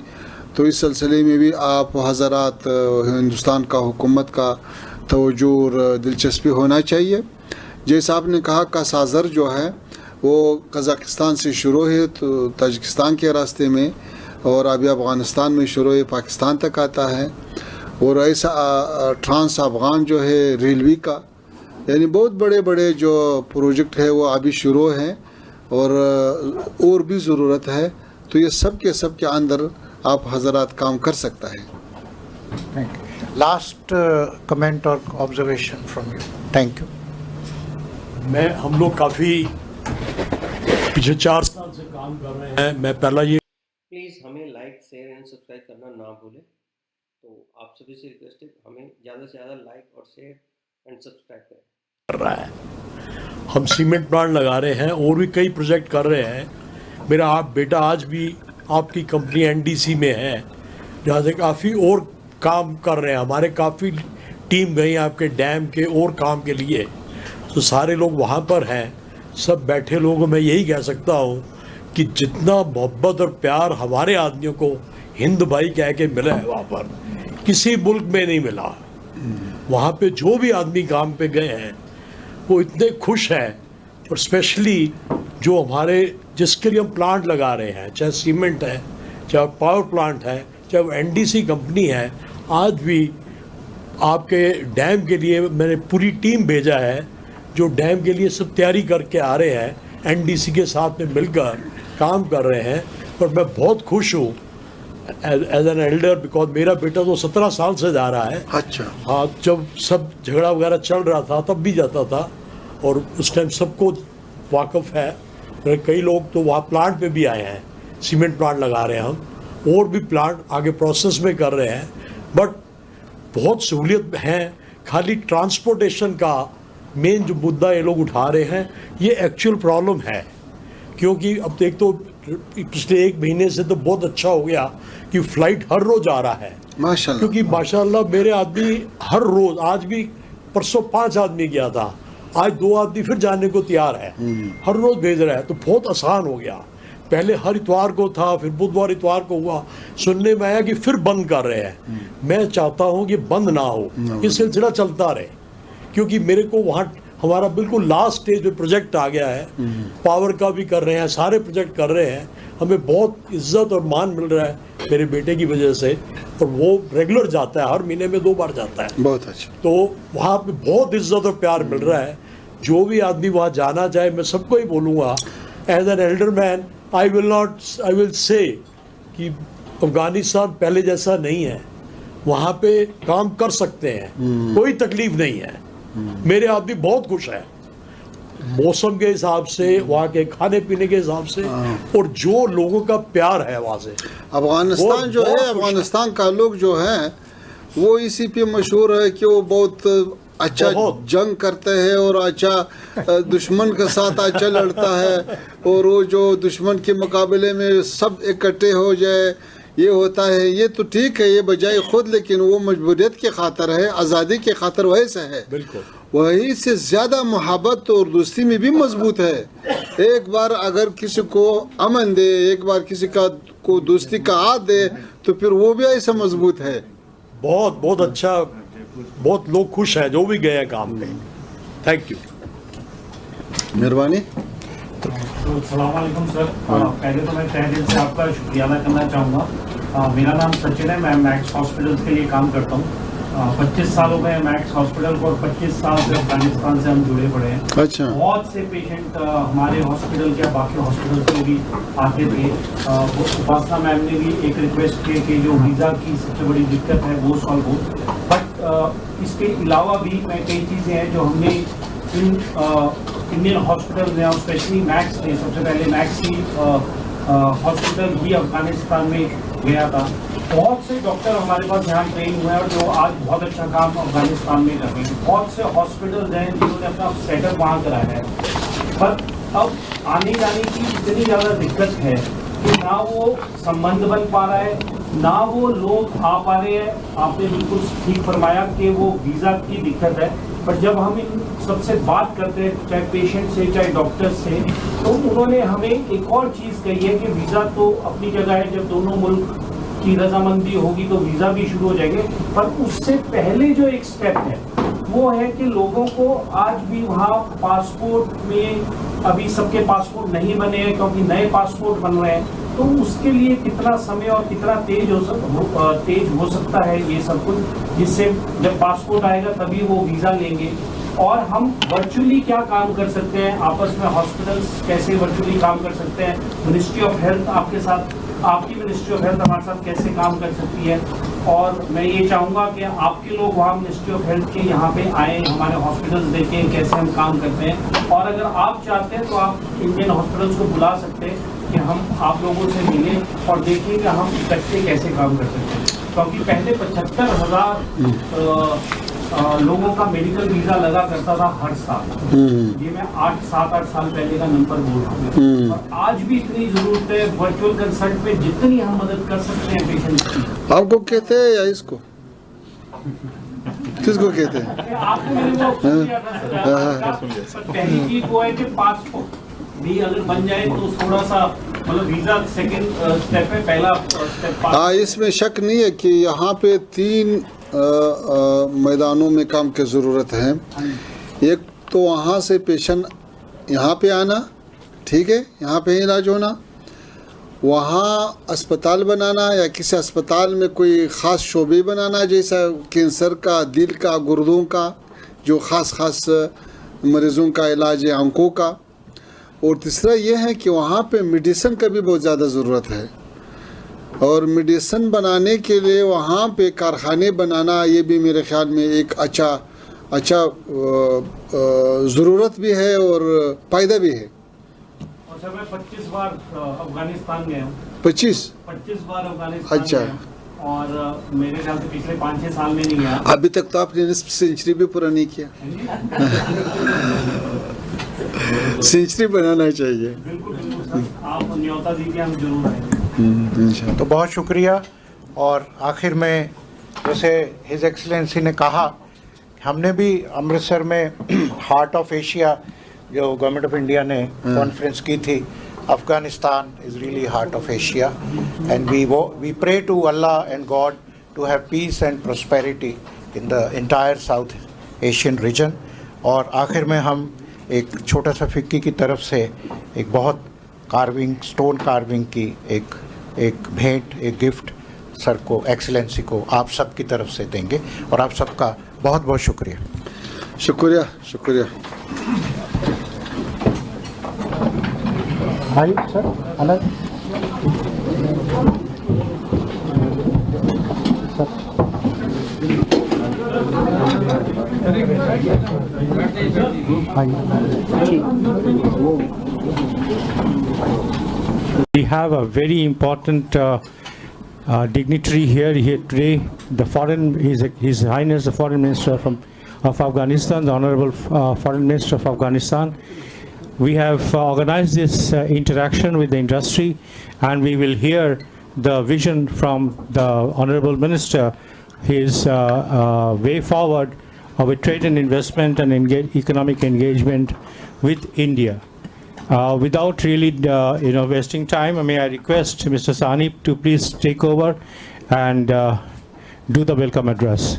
तो इस सिलसिले में भी आप हज़रात हिंदुस्तान का हुकूमत का तवज्जो और दिलचस्पी होना चाहिए। जैसा आपने कहा का साज़र जो है वो कज़ाकिस्तान से शुरू है तो ताजिकिस्तान के रास्ते में, और अभी अफ़गानिस्तान में शुरू है, पाकिस्तान तक आता है। और ऐसा ट्रांस अफ़गान जो है रेलवे का, यानी बहुत बड़े बड़े जो प्रोजेक्ट है वो अभी शुरू हैं और भी ज़रूरत है। तो ये सब के अंदर आप हज़रात काम कर सकता है। लास्ट कमेंट और observation from you. Thank you. हम लोग काफ़ी पिछले 4 साल से काम कर रहे हैं। मैं पहला ये प्लीज़ हमें लाइक, शेयर एंड सब्सक्राइब करना ना भूलें। तो आप सभी से रिक्वेस्ट है, हमें ज़्यादा से ज़्यादा लाइक और शेयर एंड सब्सक्राइब करें। कर रहा है, हम सीमेंट प्लांट लगा रहे हैं और भी कई प्रोजेक्ट कर रहे हैं। मेरा बेटा आज भी आपकी कंपनी एनडीसी में है, जहाँ से काफ़ी और काम कर रहे हैं। हमारे काफ़ी टीम गई आपके डैम के और काम के लिए, तो सारे लोग वहाँ पर हैं। सब बैठे लोगों को मैं यही कह सकता हूँ कि जितना मोहब्बत और प्यार हमारे आदमियों को हिंद भाई कह के मिला है, वहाँ पर किसी मुल्क में नहीं मिला। वहाँ पे जो भी आदमी काम पे गए हैं वो इतने खुश हैं, और स्पेशली जो हमारे जिसके लिए हम प्लांट लगा रहे हैं, चाहे सीमेंट है, चाहे पावर प्लांट है, चाहे वो एनडीसी कंपनी है। आज भी आपके डैम के लिए मैंने पूरी टीम भेजा है जो डैम के लिए सब तैयारी करके आ रहे हैं, एनडीसी के साथ में मिलकर काम कर रहे हैं। और मैं बहुत खुश हूँ एज एन एल्डर, बिकॉज मेरा बेटा तो 17 साल से जा रहा है। अच्छा। हाँ, जब सब झगड़ा वगैरह चल रहा था तब भी जाता था, और उस टाइम सबको वाकफ़ है। कई लोग तो वहाँ प्लांट पे भी आए हैं, सीमेंट प्लांट लगा रहे हैं हम, और भी प्लांट आगे प्रोसेस में कर रहे हैं। बट बहुत सहूलियत है, खाली ट्रांसपोर्टेशन का मेन जो मुद्दा ये लोग उठा रहे हैं, ये एक्चुअल प्रॉब्लम है। क्योंकि अब देख तो पिछले 1 महीने से तो बहुत अच्छा हो गया कि फ़्लाइट हर रोज़ आ रहा है, माशाल्लाह। क्योंकि माशाल्लाह मेरे आदमी हर रोज़, आज भी परसों 5 आदमी गया था, आज 2 आदमी फिर जाने को तैयार है, हर रोज़ भेज रहा है। तो बहुत आसान हो गया। पहले हर इतवार को था, फिर बुधवार इतवार को हुआ, सुनने में आया कि फिर बंद कर रहे हैं। मैं चाहता हूँ कि बंद ना हो, ये सिलसिला चलता रहे, क्योंकि मेरे को वहाँ हमारा बिल्कुल लास्ट स्टेज पे प्रोजेक्ट आ गया है। पावर का भी कर रहे हैं, सारे प्रोजेक्ट कर रहे हैं। हमें बहुत इज्जत और मान मिल रहा है मेरे बेटे की वजह से, और वो रेगुलर जाता है, हर महीने में 2 बार जाता है। बहुत अच्छा। तो वहाँ पे बहुत इज्जत और प्यार मिल रहा है। जो भी आदमी वहाँ जाना चाहे, मैं सबको ही बोलूँगा as an elder man, I will say कि अफगानिस्तान पहले जैसा नहीं है। वहाँ पे काम कर सकते हैं, कोई तकलीफ नहीं है। मेरे आदमी बहुत खुश हैं, मौसम के हिसाब से, वहाँ के खाने पीने के हिसाब से, और जो लोगों का प्यार है वहाँ से। अफगानिस्तान जो है, अफगानिस्तान का लोग जो है वो इसी पे मशहूर है कि वो बहुत अच्छा जंग करते हैं और अच्छा दुश्मन के साथ अच्छा लड़ता है, और वो जो दुश्मन के मुकाबले में सब इकट्ठे हो जाए, ये होता है। ये तो ठीक है, ये बजाय खुद, लेकिन वो मजबूरियत के खातर है, आज़ादी के खातर वैसा है। बिल्कुल वही से ज़्यादा मोहब्बत और दोस्ती में भी मजबूत है। एक बार अगर किसी को अमन दे, एक बार किसी को दोस्ती का हाथ दे, तो फिर वो भी ऐसा मजबूत है। बहुत बहुत अच्छा, बहुत लोग खुश हैं जो भी गए हैं काम पे। थैंक यू, मेहरबानी। तो अस्सलाम वालेकुम सर। पहले तो मैं तहे दिल से आपका शुक्रिया अदा करना चाहूँगा। मेरा नाम सचिन है, मैं मैक्स हॉस्पिटल के लिए काम करता हूँ। 25 साल हो गए मैक्स हॉस्पिटल को, और 25 साल से अफगानिस्तान से हम जुड़े पड़े हैं। अच्छा। बहुत से पेशेंट हमारे हॉस्पिटल के, बाकी हॉस्पिटल से भी आते थे। उपासना मैम ने भी एक रिक्वेस्ट की कि जो वीज़ा की सबसे बड़ी दिक्कत है वो सॉल्व हो। बट इसके अलावा भी मैं कई चीज़ें हैं जो हमने इन इंडियन हॉस्पिटल में, और स्पेशली मैक्स ने, सबसे पहले मैक्स की हॉस्पिटल ही अफगानिस्तान में गया था। बहुत से डॉक्टर हमारे पास यहाँ ट्रेन हुए हैं और जो आज बहुत अच्छा काम अफगानिस्तान में कर रहे हैं। बहुत से हॉस्पिटल्स हैं जिन्होंने अपना सेटअप वहाँ कराया है। पर अब आने जाने की इतनी ज़्यादा दिक्कत है कि ना वो संबंध बन पा रहा है, ना वो लोग आ पा रहे हैं। आपने बिल्कुल ठीक फरमाया कि वो वीज़ा की दिक्कत है, पर जब हम इन सबसे बात करते हैं, चाहे पेशेंट से चाहे डॉक्टर से, तो उन्होंने हमें एक और चीज़ कही है कि वीज़ा तो अपनी जगह है, जब दोनों मुल्क की रजामंदी होगी तो वीज़ा भी शुरू हो जाएंगे, पर उससे पहले जो एक स्टेप है वो है कि लोगों को आज भी वहाँ पासपोर्ट में अभी सबके पासपोर्ट नहीं बने हैं क्योंकि नए पासपोर्ट बन रहे हैं, तो उसके लिए कितना समय और कितना तेज हो सकता है ये सब कुछ, जिससे जब पासपोर्ट आएगा तभी वो वीज़ा लेंगे। और हम वर्चुअली क्या काम कर सकते हैं, आपस में हॉस्पिटल्स कैसे वर्चुअली काम कर सकते हैं, मिनिस्ट्री ऑफ हेल्थ आपके साथ, आपकी मिनिस्ट्री ऑफ हेल्थ हमारे साथ कैसे काम कर सकती है। और मैं ये चाहूँगा कि आपके लोग वहाँ मिनिस्ट्री ऑफ हेल्थ के यहाँ पे आए, हमारे हॉस्पिटल्स देखें कैसे हम काम करते हैं, और अगर आप चाहते हैं तो आप इंडियन हॉस्पिटल्स को बुला सकते हैं कि हम आप लोगों से मिलें और देखें कि हम इकट्ठे कैसे काम कर सकते हैं। क्योंकि पहले 75,000 लोगों का मेडिकल वीज़ा लगा करता था हर साल, ये मैं 7-8 साल पहले का नंबर बोल रहा हूँ। और आज भी इतनी ज़रूरत है वर्चुअल कंसल्ट पे, जितनी हम मदद कर सकते हैं पेशेंट्स की। आपको कहते हैं या इसको किसको कहते हैं? आपको मैंने वो ऑप्शन दिया था, पहली चीज वो है कि पासपोर्ट भी अगर बन जाए तो थोड़ा सा मतलब वीज़ा सेकंड स्टेप है, पहला स्टेप। हाँ, इसमें शक नहीं है कि यहाँ पे 3 मैदानों में काम की ज़रूरत है। एक तो वहाँ से पेशेंट यहाँ पे आना, ठीक है, यहाँ पे इलाज होना, वहाँ अस्पताल बनाना या किसी अस्पताल में कोई ख़ास शोबे बनाना, जैसा कैंसर का, दिल का, गुर्दों का, जो ख़ास मरीज़ों का इलाज है, आंखों का। और तीसरा ये है कि वहाँ पे मेडिसिन का भी बहुत ज़्यादा ज़रूरत है, और मेडिसिन बनाने के लिए वहाँ पे कारखाने बनाना, ये भी मेरे ख्याल में एक अच्छा ज़रूरत भी है और फ़ायदा भी है। और सर मैं 25 बार अफगानिस्तान गया हूँ। 25 बार अफगानिस्तान। अच्छा। और मेरे ख्याल से पिछले 5-6 साल में नहीं गया। अभी तक तो आपने निस्फ सेंचुरी भी पूरा नहीं किया। सेंचुरी बनाना चाहिए। बिल्कुल सर, आप न्योता दीजिए, हम जरूर आएंगे। तो बहुत शुक्रिया। और आखिर में जैसे हिज एक्सीलेंसी ने कहा, हमने भी अमृतसर में हार्ट ऑफ एशिया जो गवर्नमेंट ऑफ इंडिया ने कॉन्फ्रेंस की थी, Afghanistan is really heart of Asia, and we pray to Allah and God to have peace and prosperity in the entire South Asian region. और आखिर में हम एक छोटा सा फिक्की की तरफ से एक बहुत स्टोन कार्विंग की एक भेंट, एक गिफ्ट सर को, एक्सीलेंसी को आप सब की तरफ से देंगे, और आप सबका बहुत बहुत शुक्रिया। शुक्रिया, शुक्रिया। भाई सर अलग We have a very important dignitary here today. His Highness the Foreign Minister of Afghanistan, the Honorable Foreign Minister of Afghanistan. We have organized this interaction with the industry, and we will hear the vision from the Honorable Minister, his way forward of a trade and investment and economic engagement with India. Without really wasting time, may I request Mr. Sani to please take over and do the welcome address.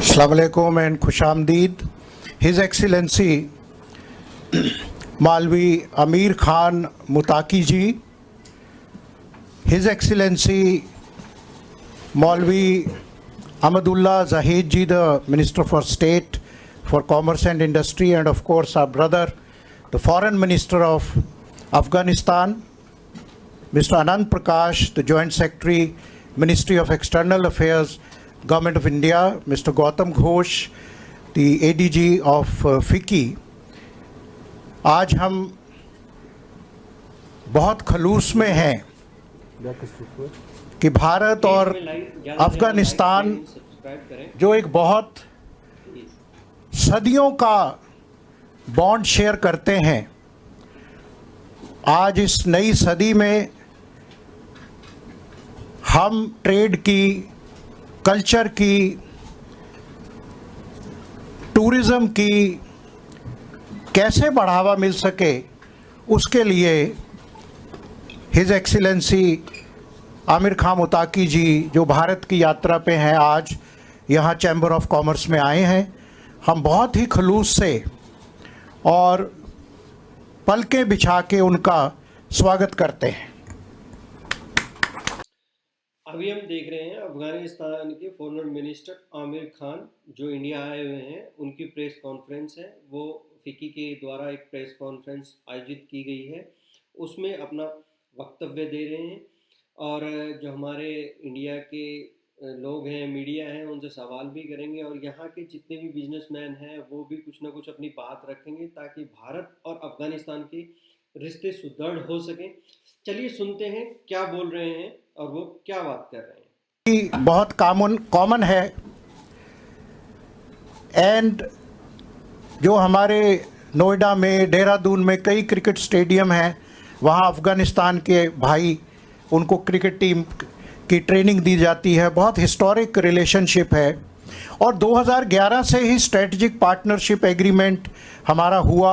अस्सलाम वालेकुम and खुशामदीद। His excellency Malvi अमीर खान मुताकी जी, his excellency मौलवी Ahmadullah Zahid ji, the Minister for State for Commerce and Industry, and of course our brother, the Foreign Minister of Afghanistan, Mr. Anand Prakash, the Joint Secretary, Ministry of External Affairs, Government of India, Mr. Gautam Ghosh, the ADG of FICCI. आज हम बहुत खलूस में हैं कि भारत और अफगानिस्तान जो एक बहुत सदियों का बॉन्ड शेयर करते हैं, आज इस नई सदी में हम ट्रेड की, कल्चर की, टूरिज्म की कैसे बढ़ावा मिल सके, उसके लिए हिज एक्सीलेंसी आमिर खान मुताकी जी जो भारत की यात्रा पे हैं, आज यहाँ चैम्बर ऑफ कॉमर्स में आए हैं। हम बहुत ही खलूस से और पलकें बिछा के उनका स्वागत करते हैं। अभी हम देख रहे हैं अफगानिस्तान के फॉरेन मिनिस्टर आमिर खान जो इंडिया आए हुए हैं, उनकी प्रेस कॉन्फ्रेंस है, वो फिक्की के द्वारा एक प्रेस कॉन्फ्रेंस आयोजित की गई है, उसमें अपना वक्तव्य दे रहे हैं और जो हमारे इंडिया के लोग हैं, मीडिया हैं, उनसे सवाल भी करेंगे और यहाँ के जितने भी बिजनेसमैन हैं वो भी कुछ ना कुछ अपनी बात रखेंगे ताकि भारत और अफगानिस्तान के रिश्ते सुदृढ़ हो सकें। चलिए सुनते हैं क्या बोल रहे हैं और वो क्या बात कर रहे हैं। बहुत कॉमन है एंड जो हमारे नोएडा में, देहरादून में कई क्रिकेट स्टेडियम हैं, वहाँ अफ़गानिस्तान के भाई, उनको क्रिकेट टीम की ट्रेनिंग दी जाती है। बहुत हिस्टोरिक रिलेशनशिप है और 2011 से ही स्ट्रेटजिक पार्टनरशिप एग्रीमेंट हमारा हुआ।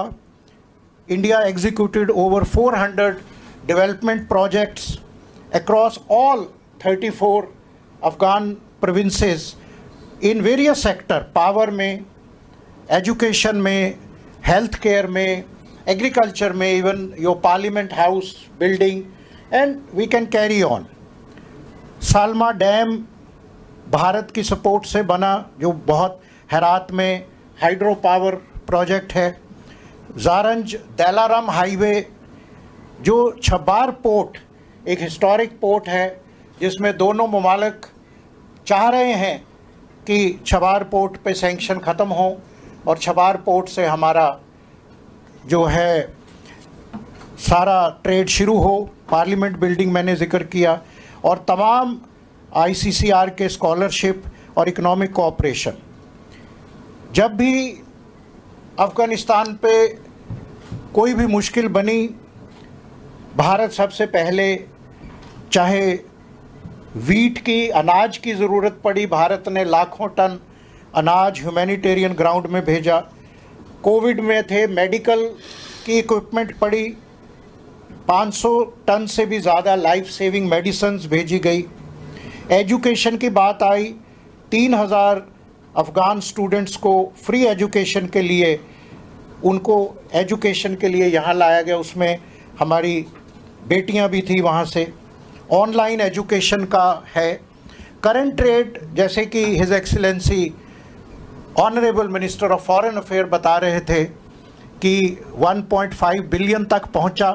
India executed over 400 development projects across all 34 Afghan provinces in various sector, power में, एजुकेशन में, हेल्थ केयर में, एग्रीकल्चर में, even your parliament house building, and we can carry on. Salma dam Bharat की support से बना, जो बहुत हेरात में हाइड्रो पावर प्रोजेक्ट है। जारंज दैलाराम हाईवे, जो छबार पोर्ट, एक हिस्टोरिक पोर्ट है जिसमें दोनों ममालिक चाह रहे हैं कि छबार पोर्ट पे सैंक्शन ख़त्म हो और छबार पोर्ट से हमारा जो है सारा ट्रेड शुरू हो। पार्लियामेंट बिल्डिंग मैंने ज़िक्र किया और तमाम ICCR के स्कॉलरशिप और इकोनॉमिक कोऑपरेशन। जब भी अफ़गानिस्तान पे कोई भी मुश्किल बनी, भारत सबसे पहले, चाहे वीट की, अनाज की ज़रूरत पड़ी, भारत ने लाखों टन अनाज ह्यूमैनिटेरियन ग्राउंड में भेजा। कोविड में थे, मेडिकल की इक्विपमेंट पड़ी, 500 टन से भी ज़्यादा लाइफ सेविंग मेडिसिन्स भेजी गई। एजुकेशन की बात आई, 3000 अफ़गान स्टूडेंट्स को फ्री एजुकेशन के लिए, उनको एजुकेशन के लिए यहाँ लाया गया। उसमें हमारी बेटियाँ भी थी वहाँ से। ऑनलाइन एजुकेशन का है। करंट ट्रेड, जैसे कि his excellency honourable minister of foreign affair बता रहे थे कि 1.5 बिलियन तक पहुंचा।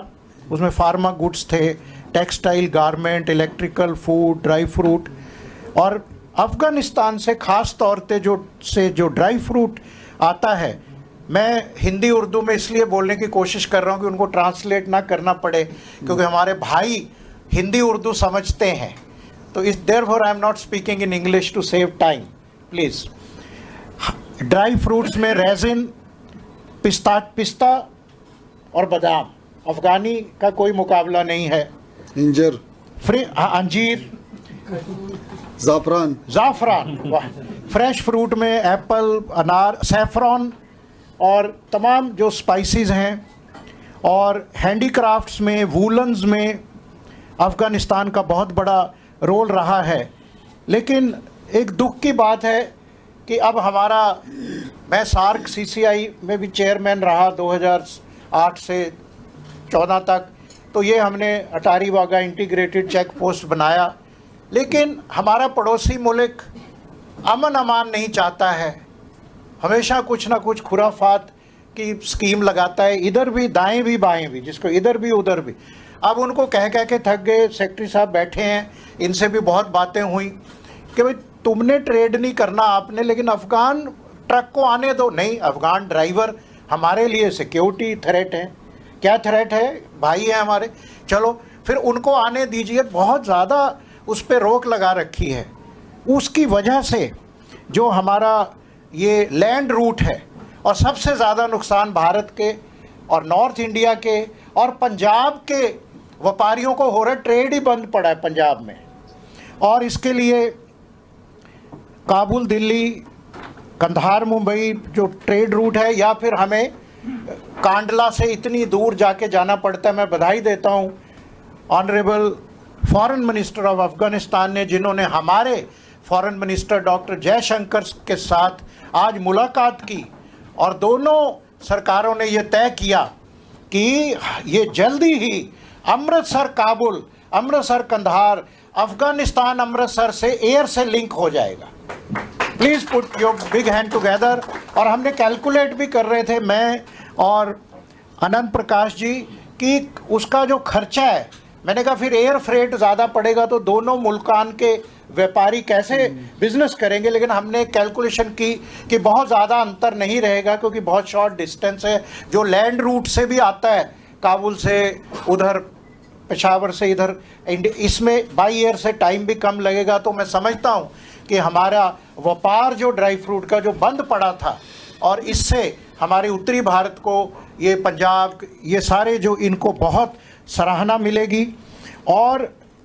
उसमें फार्मा गुड्स थे, textile, garment, electrical, food, dry fruit. और अफ़गानिस्तान से ख़ास तौर पे जो ड्राई फ्रूट आता है, मैं हिंदी उर्दू में इसलिए बोलने की कोशिश कर रहा हूँ कि उनको ट्रांसलेट ना करना पड़े, क्योंकि हमारे भाई हिंदी उर्दू समझते हैं। तो इस therefore I am not speaking in English to save time, please. Dry fruits में रेजिन, पिस्ता और बादाम, अफ़गानी का कोई मुकाबला नहीं है। इंजर, अंजीर, ज़ाफ़रान, वाह। फ्रेश फ्रूट में एप्पल, अनार, सैफ़रॉन और तमाम जो स्पाइसेस हैं। और हैंडीक्राफ्ट्स में, वूलन्स में अफ़गानिस्तान का बहुत बड़ा रोल रहा है। लेकिन एक दुख की बात है कि अब हमारा, मैं सार्क CCI में भी चेयरमैन रहा 2008 से 14 तक, तो ये हमने Attari Wagah integrated check post बनाया। लेकिन हमारा पड़ोसी मुल्क अमन अमान नहीं चाहता है, हमेशा कुछ ना कुछ खुराफात की स्कीम लगाता है, इधर भी दाएं भी बाएं भी, जिसको इधर भी उधर भी। अब उनको कह कह के थक गए, सेक्रेटरी साहब बैठे हैं, इनसे भी बहुत बातें हुई कि भाई तुमने ट्रेड नहीं करना आपने, लेकिन अफ़गान ट्रक को आने दो। नहीं, अफ़गान ड्राइवर हमारे लिए सिक्योरिटी थ्रेट है। क्या थ्रेट है? भाई है हमारे, चलो फिर उनको आने दीजिए। बहुत ज़्यादा उस पर रोक लगा रखी है। उसकी वजह से जो हमारा ये लैंड रूट है, और सबसे ज़्यादा नुकसान भारत के और नॉर्थ इंडिया के और पंजाब के व्यापारियों को हो रहा है। ट्रेड ही बंद पड़ा है पंजाब में, और इसके लिए काबुल दिल्ली कंधार मुंबई जो ट्रेड रूट है, या फिर हमें कांडला से इतनी दूर जाके जाना पड़ता है। मैं बधाई देता हूँ honourable foreign minister of Afghanistan ने, जिन्होंने हमारे फॉरेन मिनिस्टर डॉक्टर जयशंकर के साथ आज मुलाकात की, और दोनों सरकारों ने ये तय किया कि ये जल्दी ही अमृतसर काबुल, अमृतसर कंधार, अफ़गानिस्तान अमृतसर से एयर से लिंक हो जाएगा। Please put your big hand together. और हमने कैलकुलेट भी कर रहे थे, मैं और अनंत प्रकाश जी, कि उसका जो खर्चा है, मैंने कहा फिर एयर फ्रेट ज़्यादा पड़ेगा तो दोनों मुल्कान के व्यापारी कैसे बिजनेस करेंगे। लेकिन हमने कैलकुलेशन की कि बहुत ज़्यादा अंतर नहीं रहेगा, क्योंकि बहुत शॉर्ट डिस्टेंस है। जो लैंड रूट से भी आता है, काबुल से उधर, पेशावर से इधर, इसमें बाई एयर से टाइम भी कम लगेगा। तो मैं समझता हूँ कि हमारा व्यापार जो ड्राई फ्रूट का जो बंद पड़ा था, और इससे हमारे उत्तरी भारत को, ये पंजाब, ये सारे जो, इनको बहुत सराहना मिलेगी। और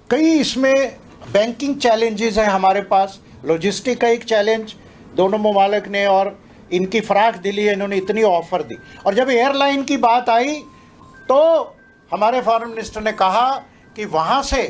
कई इसमें बैंकिंग चैलेंजेस हैं हमारे पास, लॉजिस्टिक का एक चैलेंज दोनों ममालिक ने, और इनकी फ़राख दिली है, इन्होंने इतनी ऑफ़र दी। और जब एयरलाइन की बात आई तो हमारे फॉरेन मिनिस्टर ने कहा कि वहाँ से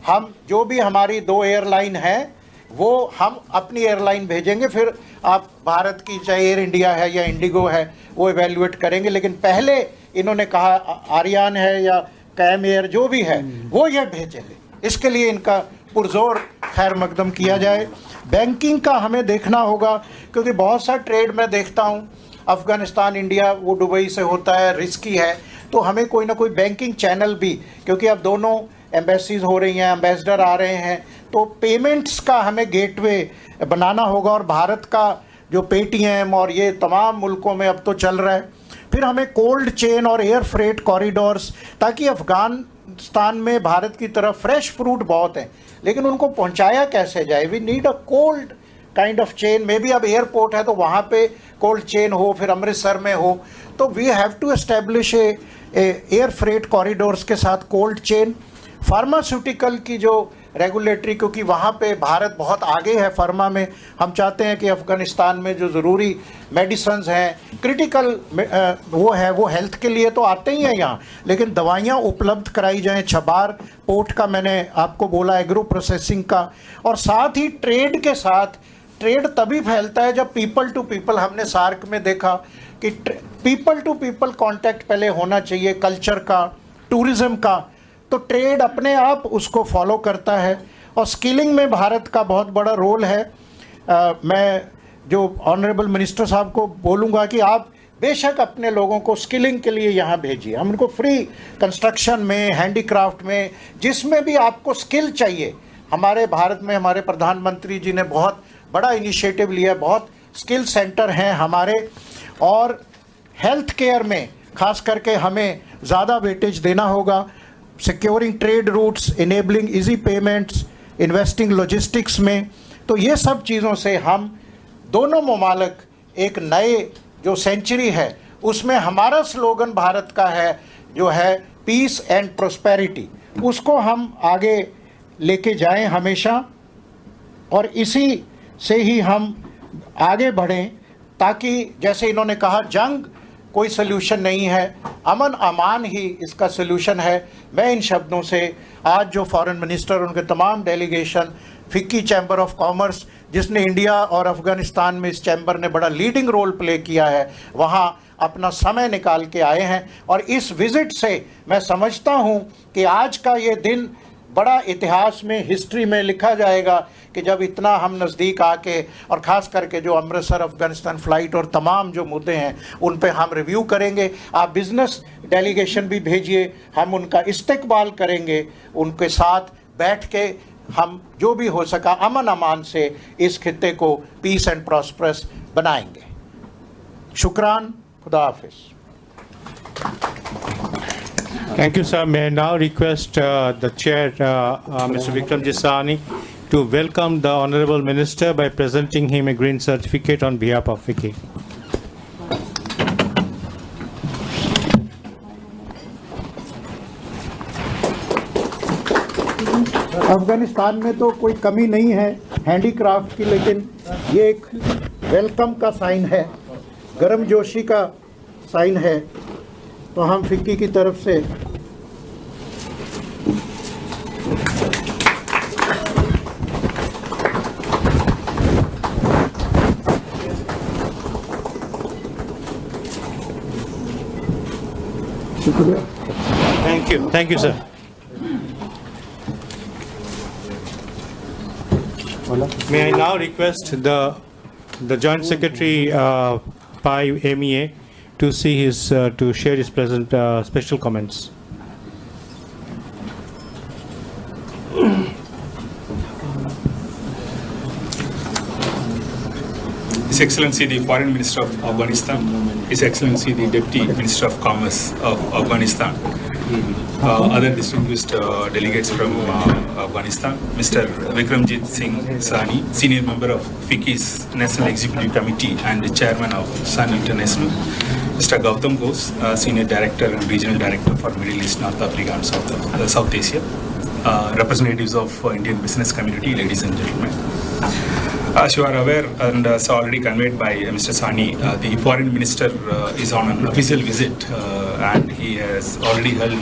हम, जो भी हमारी 2 एयरलाइन हैं, वो हम अपनी एयरलाइन भेजेंगे, फिर आप भारत की चाहे एयर इंडिया है या इंडिगो है वो इवेल्युएट करेंगे। लेकिन पहले इन्होंने कहा आरियान है या कैम एयर जो भी है वो ये भेजेंगे। इसके लिए इनका पुरजोर खैर मकदम किया जाए। बैंकिंग का हमें देखना होगा, क्योंकि बहुत सा ट्रेड मैं देखता हूँ अफ़गानिस्तान इंडिया, वो दुबई से होता है, रिस्की है। तो हमें कोई ना कोई बैंकिंग चैनल भी, क्योंकि अब दोनों एम्बेसीज हो रही हैं, एम्बेसडर आ रहे हैं, तो पेमेंट्स का हमें गेटवे बनाना होगा। और भारत का जो पेटीएम और ये तमाम मुल्कों में अब तो चल रहा है। फिर हमें कोल्ड चेन और एयर फ्रेट कॉरिडोर्स, ताकि अफ़गानिस्तान में भारत की तरफ फ्रेश फ्रूट बहुत हैं, लेकिन उनको पहुंचाया कैसे जाए। We need a cold kind of chain. May be अब एयरपोर्ट है तो वहाँ पे कोल्ड चेन हो, फिर अमृतसर में हो। तो we have to establish air freight corridors के साथ कोल्ड चेन। फार्मास्यूटिकल की जो रेगुलेटरी, क्योंकि वहाँ पे भारत बहुत आगे है फार्मा में। हम चाहते हैं कि अफ़गानिस्तान में जो ज़रूरी मेडिसिन्स हैं, क्रिटिकल वो है, वो हेल्थ के लिए तो आते ही हैं यहाँ, लेकिन दवाइयाँ उपलब्ध कराई जाएँ। छबार पोर्ट का मैंने आपको बोला, एग्रो प्रोसेसिंग का। और साथ ही ट्रेड के साथ, ट्रेड तभी फैलता है जब पीपल टू पीपल, हमने सार्क में देखा कि पीपल टू पीपल कांटेक्ट पहले होना चाहिए, कल्चर का, टूरिज़्म का, तो ट्रेड अपने आप उसको फॉलो करता है। और स्किलिंग में भारत का बहुत बड़ा रोल है। मैं जो ऑनरेबल मिनिस्टर साहब को बोलूँगा कि आप बेशक अपने लोगों को स्किलिंग के लिए यहाँ भेजिए। हम उनको फ्री कंस्ट्रक्शन में, हैंडीक्राफ्ट में, जिसमें भी आपको स्किल चाहिए। हमारे भारत में हमारे प्रधानमंत्री जी ने बहुत बड़ा इनिशिएटिव लिया, बहुत स्किल सेंटर हैं हमारे। और हेल्थ केयर में खास करके हमें ज़्यादा वेटेज देना होगा। Securing trade routes, enabling easy payments, investing logistics में। तो ये सब चीज़ों से हम दोनों ममालिक एक नए जो सेंचुरी है उसमें, हमारा स्लोगन भारत का है जो है पीस एंड प्रोस्पेरिटी, उसको हम आगे लेके जाएं हमेशा। और इसी से ही हम आगे बढ़ें, ताकि जैसे इन्होंने कहा जंग कोई सल्यूशन नहीं है, अमन अमान ही इसका सल्यूशन है। मैं इन शब्दों से आज जो फॉरेन मिनिस्टर, उनके तमाम delegation, FICCI chamber of commerce, जिसने इंडिया और अफ़गानिस्तान में इस चैम्बर ने बड़ा लीडिंग रोल प्ले किया है, वहाँ अपना समय निकाल के आए हैं। और इस विज़िट से मैं समझता हूँ कि आज का ये दिन बड़ा इतिहास में, हिस्ट्री में लिखा जाएगा कि जब इतना हम नज़दीक आके, और ख़ास करके जो अमृतसर अफ़गानिस्तान फ़्लाइट और तमाम जो मुद्दे हैं उन पे हम रिव्यू करेंगे। आप बिज़नेस डेलीगेशन भी भेजिए, हम उनका इस्तकबाल करेंगे, उनके साथ बैठ के हम जो भी हो सका अमन अमान से इस खित्ते को पीस एंड प्रॉस्परस बनाएंगे। शुक्रान, खुदा हाफिज़। Thank you, sir. May I now request the chair, Mr. Vikramjit Sahni, to welcome the Honorable Minister by presenting him a green certificate on behalf of FICCI. Afghanistan में तो कोई कमी नहीं है हैंडीक्राफ्ट की, लेकिन ये एक वेलकम का साइन है, गर्मजोशी का साइन है। तो हम फिक्की की तरफ से शुक्रिया। Thank you, sir. May I now request the Joint Secretary Pai MEA to see his to share his present special comments. His Excellency the Foreign Minister of Afghanistan, His Excellency the Deputy Minister of Commerce of Afghanistan, other distinguished delegates from Afghanistan, Mr. Vikramjit Singh Sahni, Senior Member of FICCI's National Executive Committee and Chairman of Sun International, Mr. Gautam Ghosh, Senior Director and Regional Director for Middle East, North Africa and South Asia, representatives of Indian business community, ladies and gentlemen. As you are aware, and as already conveyed by Mr. Sahni, the Foreign Minister is on an official visit and he has already held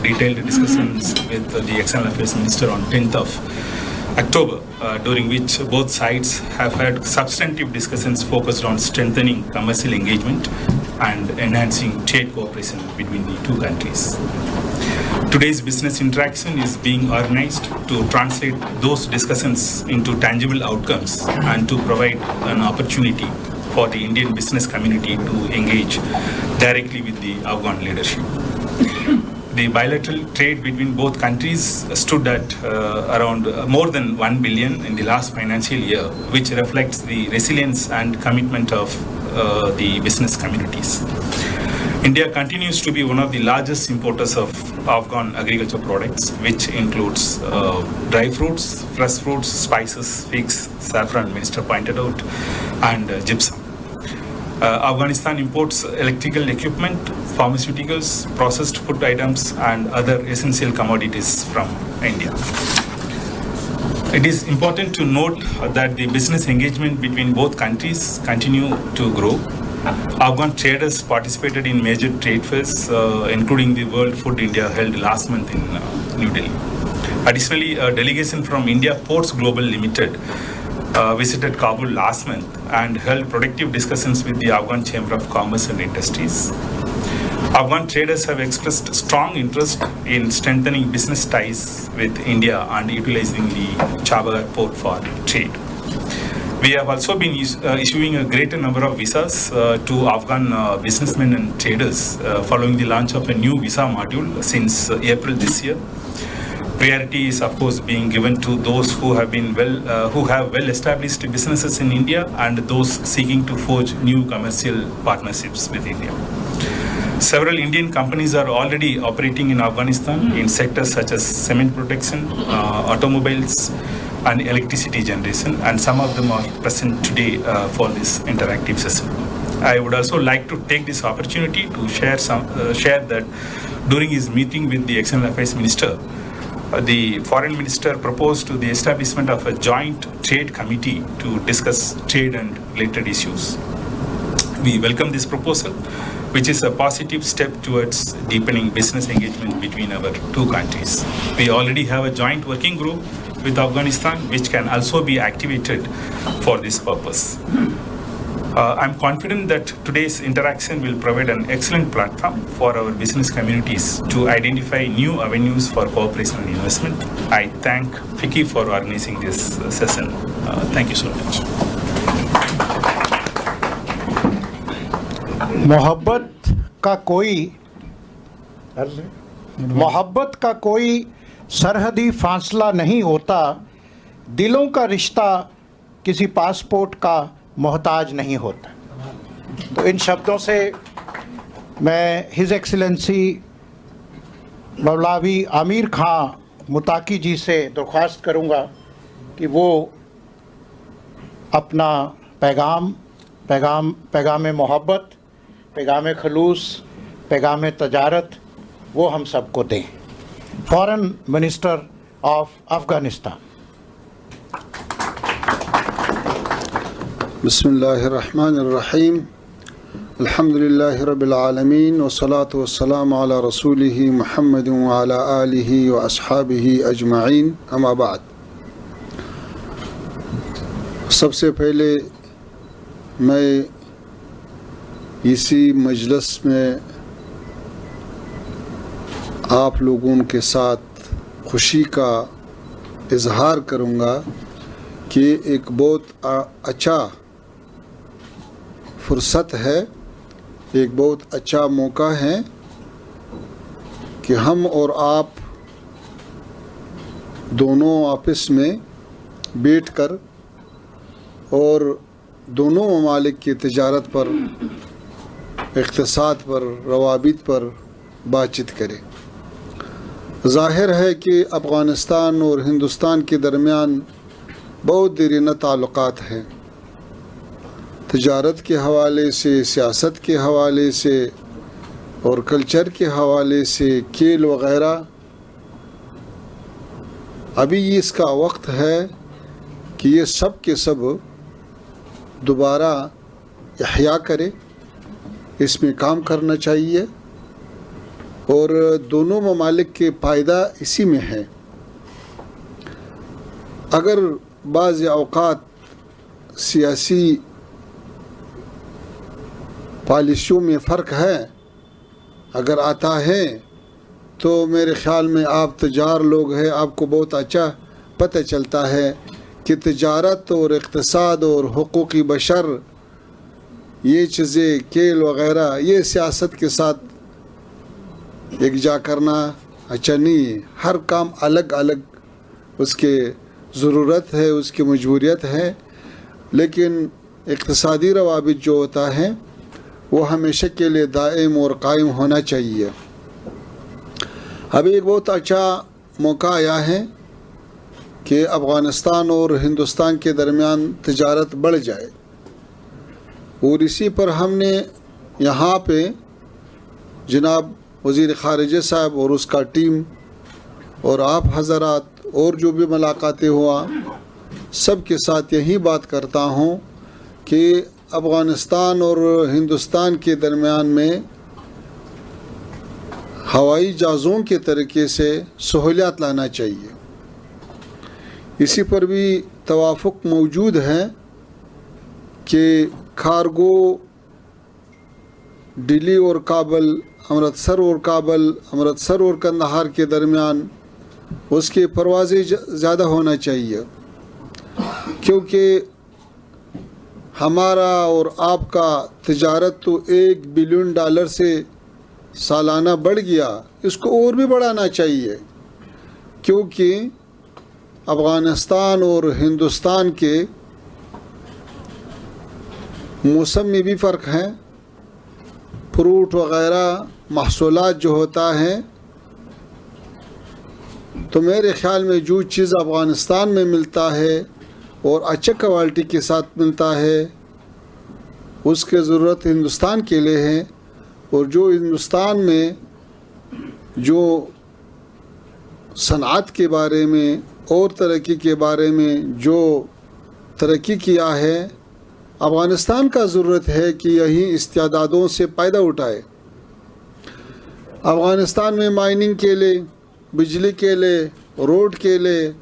detailed discussions with the External Affairs Minister on 10th of October, during which both sides have had substantive discussions focused on strengthening commercial engagement and enhancing trade cooperation between the two countries. Today's business interaction is being organized to translate those discussions into tangible outcomes and to provide an opportunity for the Indian business community to engage directly with the Afghan leadership. The bilateral trade between both countries stood at around more than 1 billion in the last financial year, which reflects the resilience and commitment of the business communities. India continues to be one of the largest importers of Afghan agriculture products, which includes dry fruits, fresh fruits, spices, figs, saffron, Minister pointed out, and gypsum. Afghanistan imports electrical equipment, pharmaceuticals, processed food items, and other essential commodities from India. It is important to note that the business engagement between both countries continue to grow. Afghan traders participated in major trade fairs, including the World Food India held last month in New Delhi. Additionally, a delegation from India Ports Global Limited visited Kabul last month and held productive discussions with the Afghan Chamber of Commerce and Industries. Afghan traders have expressed strong interest in strengthening business ties with India and utilizing the Chabahar port for trade. We have also been issuing a greater number of visas to Afghan businessmen and traders following the launch of a new visa module since April this year. Priority is, of course, being given to those who have well-established businesses in India and those seeking to forge new commercial partnerships with India. Several Indian companies are already operating in Afghanistan in sectors such as cement production, automobiles, and electricity generation, and some of them are present today for this interactive session. I would also like to take this opportunity to share that during his meeting with the External Affairs Minister, the Foreign Minister proposed to the establishment of a joint trade committee to discuss trade and related issues. We welcome this proposal, which is a positive step towards deepening business engagement between our two countries. We already have a joint working group with Afghanistan, which can also be activated for this purpose. I'm confident that today's interaction will provide an excellent platform for our business communities to identify new avenues for cooperation and investment. I thank FICCI for organizing this session. Thank you so much. मोहब्बत का कोई सरहदी फासला नहीं होता, दिलों का रिश्ता किसी पासपोर्ट का मोहताज नहीं होता। तो इन शब्दों से मैं हिज एक्सीलेंसी मौलवी आमिर खां मुताकी जी से दरख्वास्त करूंगा कि वो अपना पैगाम मोहब्बत, पैगाम खलूस, पैगाम तजारत वो हम सबको दें। Foreign minister of Afghanistan. बिस्मिल्लाहिर्रहमानिर्रहीम, अल्हम्दुलिल्लाहि रब्बिल आलमीन वस्सलातु वस्सलामु अला रसूलिहि मुहम्मद व अला आलिहि व अस्हाबिहि अजमईन, अम्मा बाद। सबसे पहले मैं इसी मजलिस में आप लोगों के साथ खुशी का इजहार करूँगा कि एक बहुत अच्छा फुर्सत है, एक बहुत अच्छा मौका है कि हम और आप दोनों आपस में बैठकर और दोनों ममालिक की तिजारत पर, इक़्तिसाद पर, रवाबित पर बातचीत करें। ज़ाहिर है कि अफ़गानिस्तान और हिंदुस्तान के दरमियान बहुत देरीना ताल्लुक़ात हैं, तिजारत के हवाले से, सियासत के हवाले से और कल्चर के हवाले से, खेल वग़ैरह। अभी इसका वक्त है कि ये सब के सब दोबारा इहया करे, इसमें काम करना चाहिए और दोनों ममालिक के फ़ायदा इसी में है। अगर बाज़ औक़ात सियासी पॉलिसियों में फ़र्क है, अगर आता है तो मेरे ख़्याल में आप तजार लोग हैं, आपको बहुत अच्छा पता चलता है कि तिजारत और इक़्तिसाद और हुकूक़ बशर ये चीज़ें, खेल वग़ैरह, ये सियासत के साथ एकजा करना अच्छा नहीं है। हर काम अलग अलग उसके ज़रूरत है, उसकी मजबूरियत है, लेकिन इक़्तिसादी रवाबित जो होता है वो हमेशा के लिए दायम और कायम होना चाहिए। अभी एक बहुत अच्छा मौका आया है कि अफ़गानिस्तान और हिंदुस्तान के दरमियान तिजारत बढ़ जाए और इसी पर हमने यहाँ पे जनाब वज़ीर ख़ारिजा साहब और उसका टीम और आप हज़रात और जो भी मुलाकातें हुआ, सब के साथ यही बात करता हूँ कि अफ़गानिस्तान और हिंदुस्तान के दरमियान में हवाई जहाज़ों के तरीके से सहूलियत लाना चाहिए। इसी पर भी तवाफ़ुक़ मौजूद है कि कार्गो दिल्ली और काबल, अमृतसर और काबल, अमृतसर और कंदहार के दरमियान उसकी परवाज़ें ज़्यादा होना चाहिए, क्योंकि हमारा और आपका तिजारत तो $1 बिलियन से सालाना बढ़ गया, इसको और भी बढ़ाना चाहिए, क्योंकि अफ़गानिस्तान और हिंदुस्तान के मौसम में भी फ़र्क है। फ्रूट वग़ैरह महसूलात जो होता है, तो मेरे ख़्याल में जो चीज़ अफ़गानिस्तान में मिलता है और अच्छे क्वालिटी के साथ मिलता है, उसकी ज़रूरत हिंदुस्तान के लिए है। और जो हिंदुस्तान में जो सनअत के बारे में और तरक्की के बारे में जो तरक्की किया है, अफ़गानिस्तान का ज़रूरत है कि यही इस्तेदादों से फ़ायदा उठाए। अफ़गानिस्तान में माइनिंग के लिए, बिजली के लिए, रोड के लिए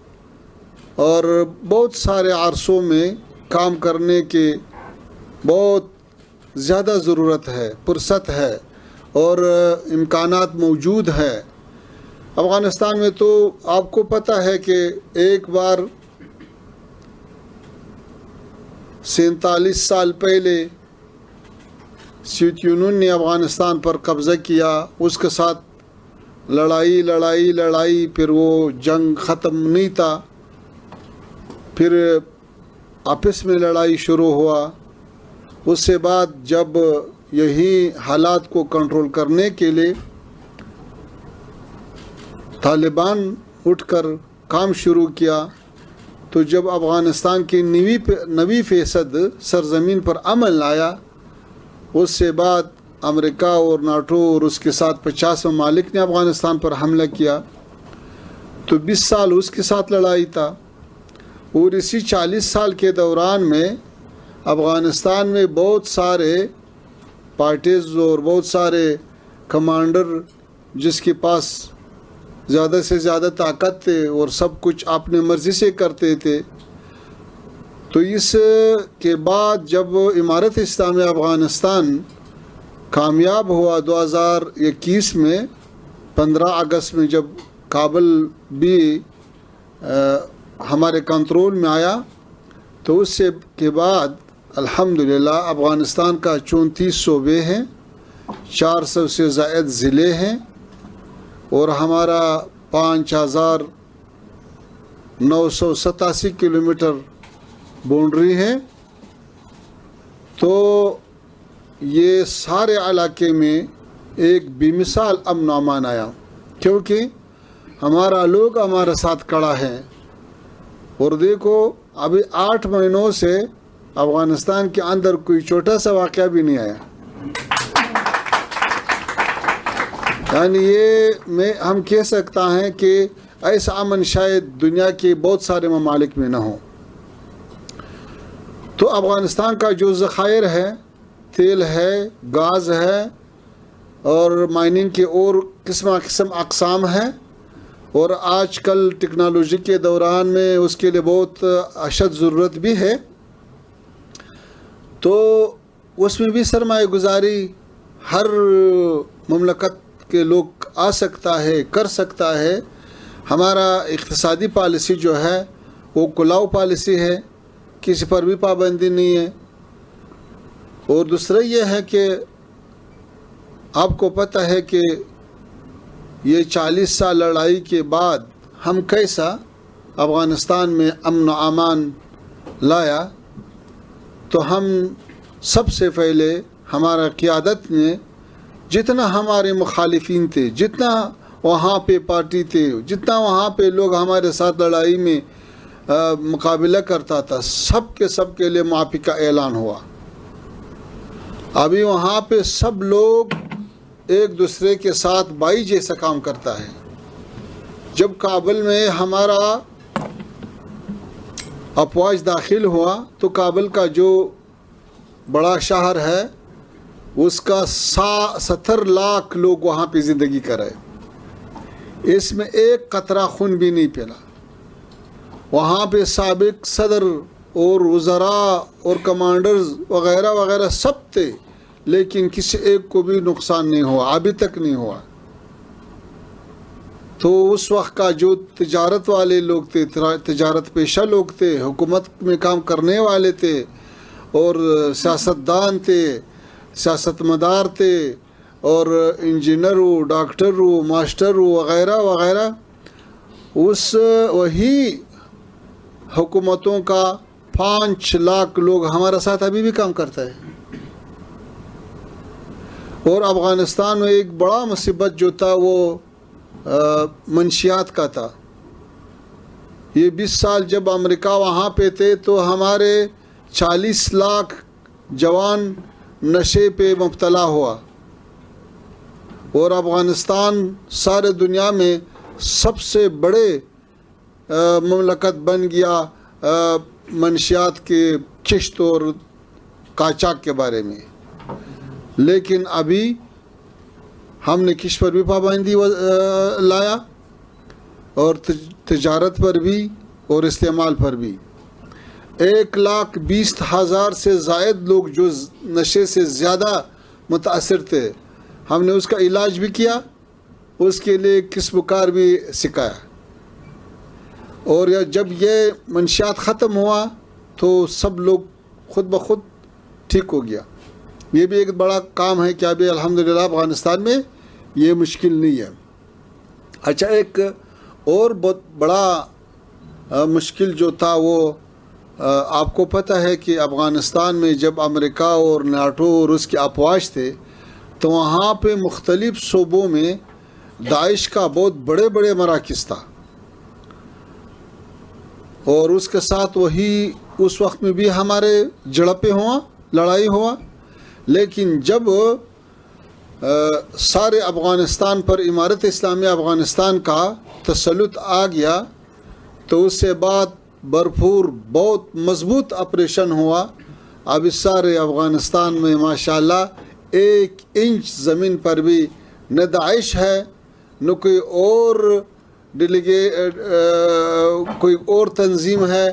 और बहुत सारे अरसों में काम करने के बहुत ज़्यादा ज़रूरत है, फुर्सत है और इम्कानात मौजूद है। अफ़गानिस्तान में तो आपको पता है कि एक बार 47 साल पहले सोवियत यूनियन ने अफ़गानिस्तान पर कब्ज़ा किया, उसके साथ लड़ाई, फिर वो जंग ख़त्म नहीं था, फिर आपस में लड़ाई शुरू हुआ। उसके बाद जब यही हालात को कंट्रोल करने के लिए तालिबान उठकर काम शुरू किया, तो जब अफ़गानिस्तान की 90% सरज़मीन पर अमन आया, उससे बाद अमेरिका और नाटो और उसके साथ 50 ममालिक ने अफ़गानिस्तान पर हमला किया, तो 20 साल उसके साथ लड़ाई था। और इसी 40 साल के दौरान में अफ़गानिस्तान में बहुत सारे पार्टीज़ और बहुत सारे कमांडर जिसके पास ज़्यादा से ज़्यादा ताकत थे और सब कुछ अपने मर्ज़ी से करते थे। तो इस के बाद जब इमारत इस्लामी अफ़गानिस्तान कामयाब हुआ 2021 में 15 अगस्त में, जब काबुल भी हमारे कंट्रोल में आया, तो उससे के बाद अल्हम्दुलिल्लाह अफ़गानिस्तान का 34 सूबे हैं, 400 से ज़ायद ज़िले हैं और हमारा 5987 किलोमीटर बाउंड्री है। तो ये सारे इलाके में एक बेमिसाल अमन अमान आया, क्योंकि हमारा लोग हमारे साथ खड़ा है। और देखो अभी 8 महीनों से अफ़गानिस्तान के अंदर कोई छोटा सा वाक़या भी नहीं आया। यानी ये हम कह सकता हैं कि ऐसा अमन शायद दुनिया के बहुत सारे ममालिक में न हो। तो अफ़गानिस्तान का जो ज़ख़ायर है, तेल है, गाज़ है और माइनिंग के और किस्म अक़साम है, और आजकल टेक्नोलॉजी के दौरान में उसके लिए बहुत अशद ज़रूरत भी है। तो उसमें भी सरमाया गुज़ारी हर ममलकत के लोग आ सकता है, कर सकता है। हमारा इक़्तिसादी पॉलिसी जो है वो कुलाऊ पॉलिसी है, किसी पर भी पाबंदी नहीं है। और दूसरा ये है कि आपको पता है कि ये 40 साल लड़ाई के बाद हम कैसा अफ़गानिस्तान में अमन व अमान लाया। तो हम सबसे पहले हमारा क़ियादत ने जितना हमारे मुखालिफिन थे, जितना वहाँ पे पार्टी थे, जितना वहाँ पे लोग हमारे साथ लड़ाई में मुकाबला करता था, सब के लिए माफ़ी का ऐलान हुआ। अभी वहाँ पे सब लोग एक दूसरे के साथ भाई जैसा काम करता है। जब काबुल में हमारा अफवाज दाखिल हुआ, तो काबुल का जो बड़ा शहर है उसका 70 लाख लोग वहाँ पे ज़िंदगी कर रहे, इसमें एक कतरा खून भी नहीं पिला। वहाँ पे साबिक सदर और वज़रा और कमांडर्स वग़ैरह वग़ैरह सब थे, लेकिन किसी एक को भी नुकसान नहीं हुआ, अभी तक नहीं हुआ। तो उस वक्त का जो तिजारत वाले लोग थे, तिजारत पेशा लोग थे, हुकूमत में काम करने वाले थे और सियासतदान थे, सियासतमदार थे और इंजीनियर हो, डॉक्टर हो, मास्टर हो वग़ैरह वग़ैरह, उस वही हुकूमतों का 5 लाख लोग हमारे साथ अभी भी काम करता है। और अफ़गानिस्तान में एक बड़ा मुसीबत जो था वो मंशियात का था। ये 20 साल जब अमेरिका वहाँ पे थे तो हमारे 40 लाख जवान नशे पे मुब्तला हुआ, और अफ़गानिस्तान सारे दुनिया में सबसे बड़े ममलकत बन गया मंशियात के किश्त और काचाक के बारे में। लेकिन अभी हमने किस पर भी पाबंदी लाया, और तिजारत पर भी और इस्तेमाल पर भी। 1,20,000 से ज़ायद लोग जो नशे से ज़्यादा मुतासर थे, हमने उसका इलाज भी किया, उसके लिए किस्मकार भी सिखाया। और जब ये मंशियात ख़त्म हुआ तो सब लोग खुद ब खुद ठीक हो गया। ये भी एक बड़ा काम है कि अभी अल्हम्दुलिल्लाह अफ़गानिस्तान में ये मुश्किल नहीं है। अच्छा, एक और बहुत बड़ा मुश्किल जो था वो आपको पता है कि अफ़गानिस्तान में जब अमेरिका और नाटो और उसके अफवाज थे तो वहाँ पे मुख्तलिफ़ सूबों में दाइश का बहुत बड़े बड़े मराकिज़ था, और उसके साथ वही उस वक्त में भी हमारे झड़पें हुआ, लड़ाई हुआ। लेकिन जब सारे अफ़गानिस्तान पर इमारत इस्लामिया अफ़गानिस्तान का तसल्लुत आ गया तो उससे बाद भरपूर बहुत मज़बूत ऑपरेशन हुआ। अब इस सारे अफ़गानिस्तान में माशाअल्लाह 1 इंच ज़मीन पर भी न दाइश है न कोई और कोई और तंजीम है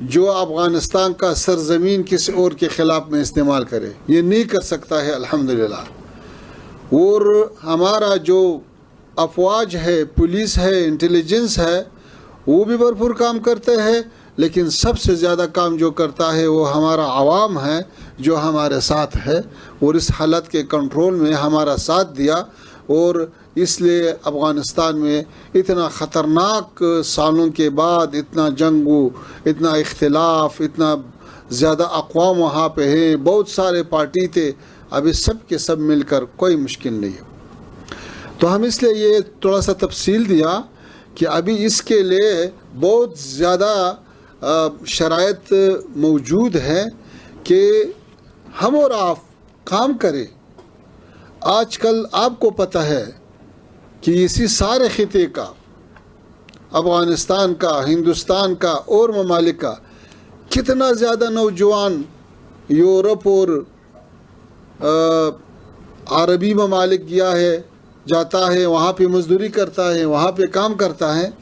जो अफ़गानिस्तान का सरजमीन किसी और के ख़िलाफ़ में इस्तेमाल करे। ये नहीं कर सकता है अल्हम्दुलिल्लाह। और हमारा जो अफवाज है, पुलिस है, इंटेलिजेंस है, वो भी भरपूर काम करते हैं, लेकिन सबसे ज़्यादा काम जो करता है वो हमारा आवाम है जो हमारे साथ है और इस हालत के कंट्रोल में हमारा साथ दिया। और इसलिए अफ़गानिस्तान में इतना ख़तरनाक सालों के बाद इतना जंगू, इतना इख्तिलाफ, इतना ज़्यादा अक़वाम वहाँ पे हैं, बहुत सारे पार्टी थे, अभी सब के सब मिलकर कोई मुश्किल नहीं है। तो हम इसलिए ये थोड़ा सा तफसील दिया कि अभी इसके लिए बहुत ज़्यादा शराइत मौजूद है कि हम और आप काम करें। आजकल आपको पता है कि इसी सारे खिते का, अफ़गानिस्तान का, हिंदुस्तान का और ममालिक का कितना ज़्यादा नौजवान यूरोप और अरबी ममालिक गया है, जाता है, वहाँ पे मज़दूरी करता है, वहाँ पे काम करता है।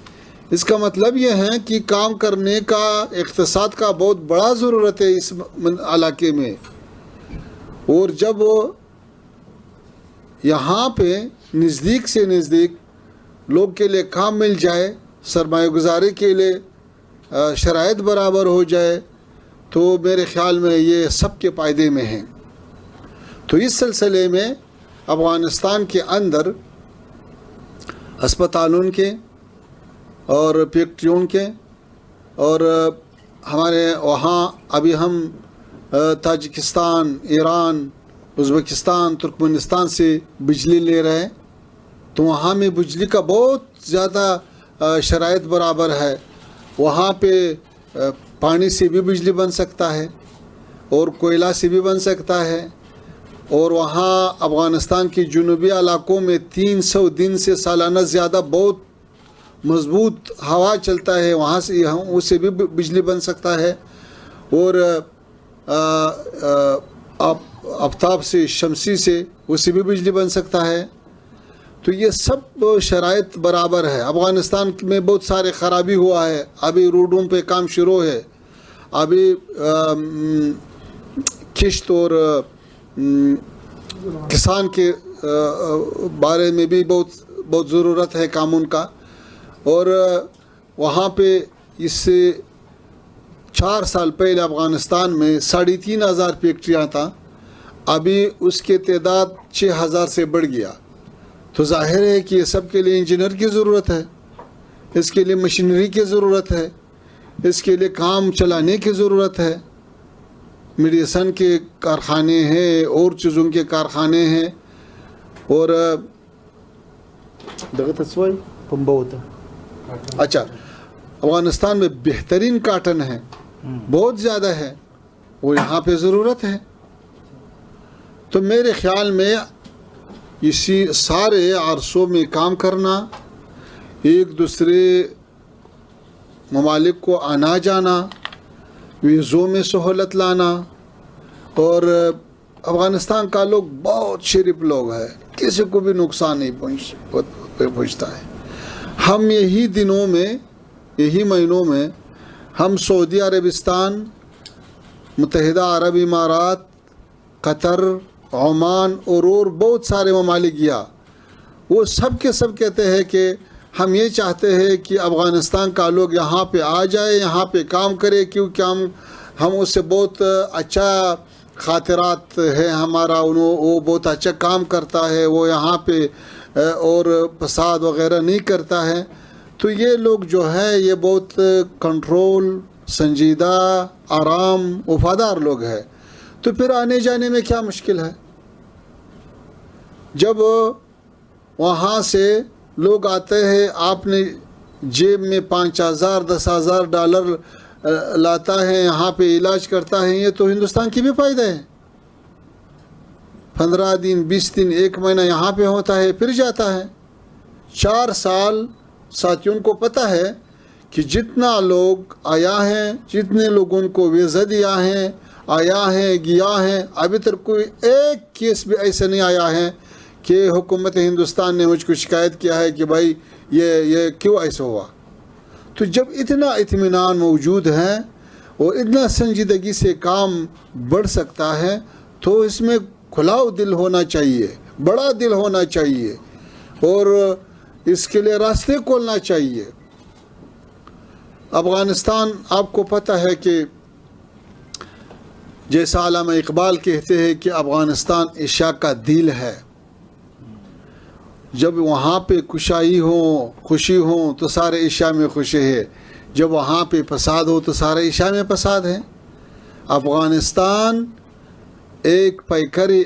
इसका मतलब ये है कि काम करने का, इक़्तिसाद का बहुत बड़ा ज़रूरत है इस इलाके में। और जब यहाँ पे नज़दीक से नज़दीक लोग के लिए काम मिल जाए, सरमायागुज़ारी के लिए शराइत बराबर हो जाए, तो मेरे ख़्याल में ये सबके फ़ायदे में है। तो इस सिलसिले में अफ़गानिस्तान के अंदर अस्पतालों के और फैक्ट्रियों के और हमारे वहाँ अभी हम ताजिकिस्तान, ईरान, उज़्बेकिस्तान, तुर्कमेनिस्तान से बिजली ले रहे हैं, तो वहाँ में बिजली का बहुत ज़्यादा शराइत बराबर है। वहाँ पे पानी से भी बिजली बन सकता है और कोयला से भी बन सकता है। और वहाँ अफ़गानिस्तान के जुनूबी इलाकों में 300 दिन से सालाना ज़्यादा बहुत मज़बूत हवा चलता है, वहाँ से उससे भी बिजली बन सकता है। और आफ्ताब से, शमसी से, उससे भी बिजली बन सकता है। तो ये सब शराइत बराबर है। अफ़गानिस्तान में बहुत सारे ख़राबी हुआ है, अभी रोडों पे काम शुरू है, अभी किश्त और किसान के बारे में भी बहुत ज़रूरत है कानून का। और वहाँ पे इससे 4 साल पहले अफ़गानिस्तान में 3,500 फैक्ट्रियाँ था, अभी उसके तादाद 6,000 से बढ़ गया। तो जाहिर है कि ये सब के लिए इंजीनियर की ज़रूरत है, इसके लिए मशीनरी की ज़रूरत है, इसके लिए काम चलाने की ज़रूरत है। मेडिसन के कारखाने हैं और चीज़ों के कारखाने हैं। और अच्छा, अफ़गानिस्तान में बेहतरीन काटन है, बहुत ज़्यादा है, वो यहाँ पे ज़रूरत है। तो मेरे ख़्याल में इसी सारे अरसों में काम करना, एक दूसरे ममालिक को आना जाना, वीज़ों में सहूलत लाना। और अफ़गानिस्तान का लोग बहुत शरीफ लोग हैं, किसी को भी नुकसान नहीं पहुँचता है। हम यही दिनों में, यही महीनों में हम सऊदी अरबिस्तान, मुत्तहिदा अरब इमारात, कतर, ओमान और बहुत सारे ममालिक गया, वो सब के सब कहते हैं कि हम ये चाहते हैं कि अफ़गानिस्तान का लोग यहाँ पे आ जाए, यहाँ पे काम करे, क्योंकि हम उससे बहुत अच्छा खातिरात है हमारा, वो बहुत अच्छा काम करता है, वो यहाँ पे और फसाद वगैरह नहीं करता है। तो ये लोग जो है ये बहुत कंट्रोल, संजीदा, आराम, वफादार लोग हैं। तो फिर आने जाने में क्या मुश्किल है? जब वहाँ से लोग आते हैं, आपने जेब में 5,000 10,000 डॉलर लाता है, यहाँ पे इलाज करता है, ये तो हिंदुस्तान की भी फ़ायदा है। 15 दिन 20 दिन 1 महीना यहाँ पे होता है, फिर जाता है। 4 साल साथियों को पता है कि जितना लोग आया हैं, जितने लोगों को वीज़ा दिया है, आया है, गया है, अभी तक कोई एक केस भी ऐसा नहीं आया है कि हुकूमत हिंदुस्तान ने मुझको शिकायत किया है कि भाई ये क्यों ऐसा हुआ। तो जब इतना इत्मीनान मौजूद है और इतना संजीदगी से काम बढ़ सकता है, तो इसमें खुलाव दिल होना चाहिए, बड़ा दिल होना चाहिए और इसके लिए रास्ते खोलना चाहिए। अफ़गानिस्तान, आपको पता है कि जैसा अल्लामा इकबाल कहते हैं कि अफ़गानिस्तान एशिया का दिल है। जब वहाँ पे खुशाई हो, खुशी हो, तो सारे एशिया में खुशी है। जब वहाँ पे फसाद हो तो सारे एशिया में फसाद है। अफ़गानिस्तान एक पैकरी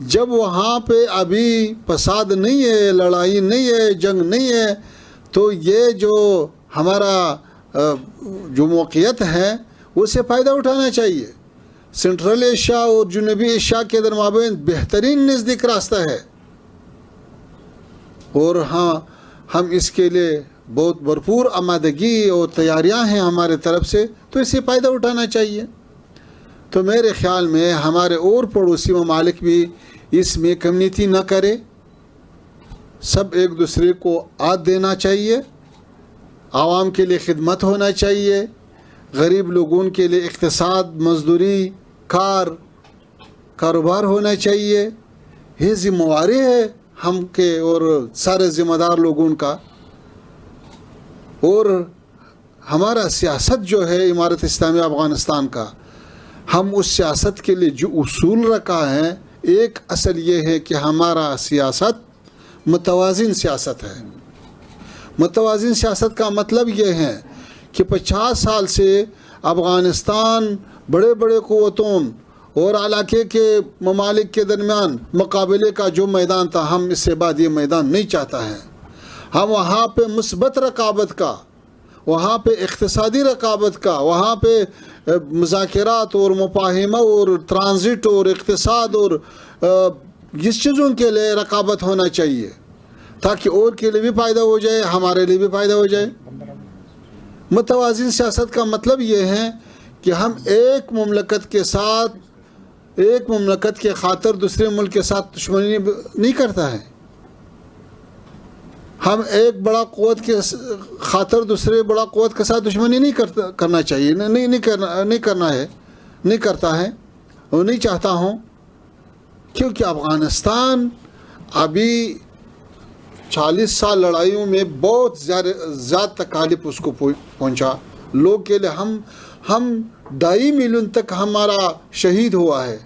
जब वहाँ पे अभी फसाद नहीं है, लड़ाई नहीं है, जंग नहीं है, तो ये जो हमारा जो मौक़ियत है उससे फ़ायदा उठाना चाहिए। सेंट्रल एशिया और जनूबी एशिया के दरमियान बेहतरीन नज़दीक रास्ता है और हाँ, हम इसके लिए बहुत भरपूर आमादगी और तैयारियां हैं हमारे तरफ से, तो इससे फ़ायदा उठाना चाहिए। तो मेरे ख़्याल में हमारे और पड़ोसी ममालिक भी इसमें कम्युनिटी न करे, सब एक दूसरे को आद देना चाहिए, आवाम के लिए खिदमत होना चाहिए, गरीब लोगों के लिए इक़्तिसाद, मजदूरी, कारोबार होना चाहिए। ये ज़िम्मेवारी है हम के और सारे ज़िम्मेदार लोगों का। और हमारा सियासत जो है इमारत इस्लामी अफ़गानिस्तान का, हम उस सियासत के लिए जो उसूल रखा है, एक असल ये है कि हमारा सियासत मुतवाज़िन सियासत है। मुतवाज़िन सियासत का मतलब ये है कि 50 साल से अफ़गानिस्तान बड़े बड़े क़ुव्वतों और इलाके के ममालिक के दरमियान मुकाबले का जो मैदान था, हम इससे बाद ये मैदान नहीं चाहता है। हम वहाँ पे मुस्बत रकाबत का, वहाँ पे इक़्तिसादी रकाबत का, वहाँ पे मुज़ाकरात और मुफाहिमा और ट्रांजिट और इक़्तिसाद और इस चीज़ों के लिए रकाबत होना चाहिए, ताकि और के लिए भी फ़ायदा हो जाए, हमारे लिए भी फ़ायदा हो जाए। मुतवाज़िन सियासत का मतलब ये है कि हम एक मुमलकत के साथ, एक मुमलकत के खातिर दूसरे मुल्क के साथ दुश्मनी नहीं करता है। हम एक बड़ा क़ुव्वत के खातिर दूसरे बड़ा क़ुव्वत के साथ दुश्मनी नहीं करना चाहिए, नहीं करता है और नहीं चाहता हूँ, क्योंकि अफ़गानिस्तान अभी 40 साल लड़ाइयों में बहुत ज़्यादा तकालीफ उसको पहुँचा। लोग के लिए हम 2.5 मिलियन तक हमारा शहीद हुआ है,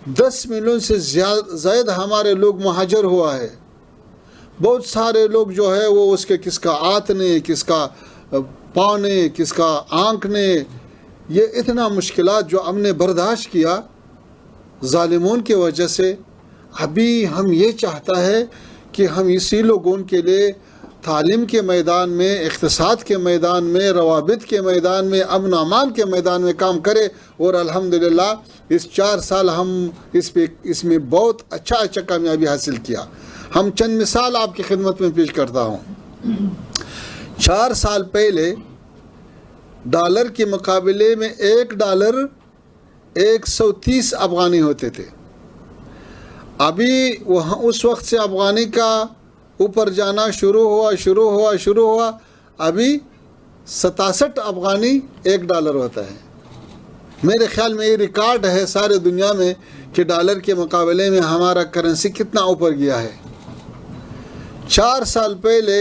10 मिलियन से ज़्यादा हमारे लोग महाजर हुआ है। बहुत सारे लोग जो है वो उसके किसका आँत ने, किसका पाँव ने, किसका आँख ने, ये इतना मुश्किलात जो हमने बर्दाश्त किया ज़ालिमों की वजह से। अभी हम ये चाहता है कि हम इसी लोगों के लिए तालीम के मैदान में, इक़्तिसाद के मैदान में, रवाबित के मैदान में, अमन अमान के मैदान में काम करें। और अल्हम्दुलिल्लाह इस 4 साल हम इसमें बहुत अच्छा कामयाबी हासिल किया। हम चंद मिसाल आपकी खिदमत में पेश करता हूँ। 4 साल पहले डॉलर के मुकाबले में $1 130 अफ़गानी होते थे। अभी वहाँ उस वक्त से अफ़गानी का ऊपर जाना शुरू हुआ। अभी 67 अफ़गानी $1 होता है। मेरे ख्याल में ये रिकॉर्ड है सारे दुनिया में कि डॉलर के मुकाबले में हमारा करेंसी कितना ऊपर गया है। 4 साल पहले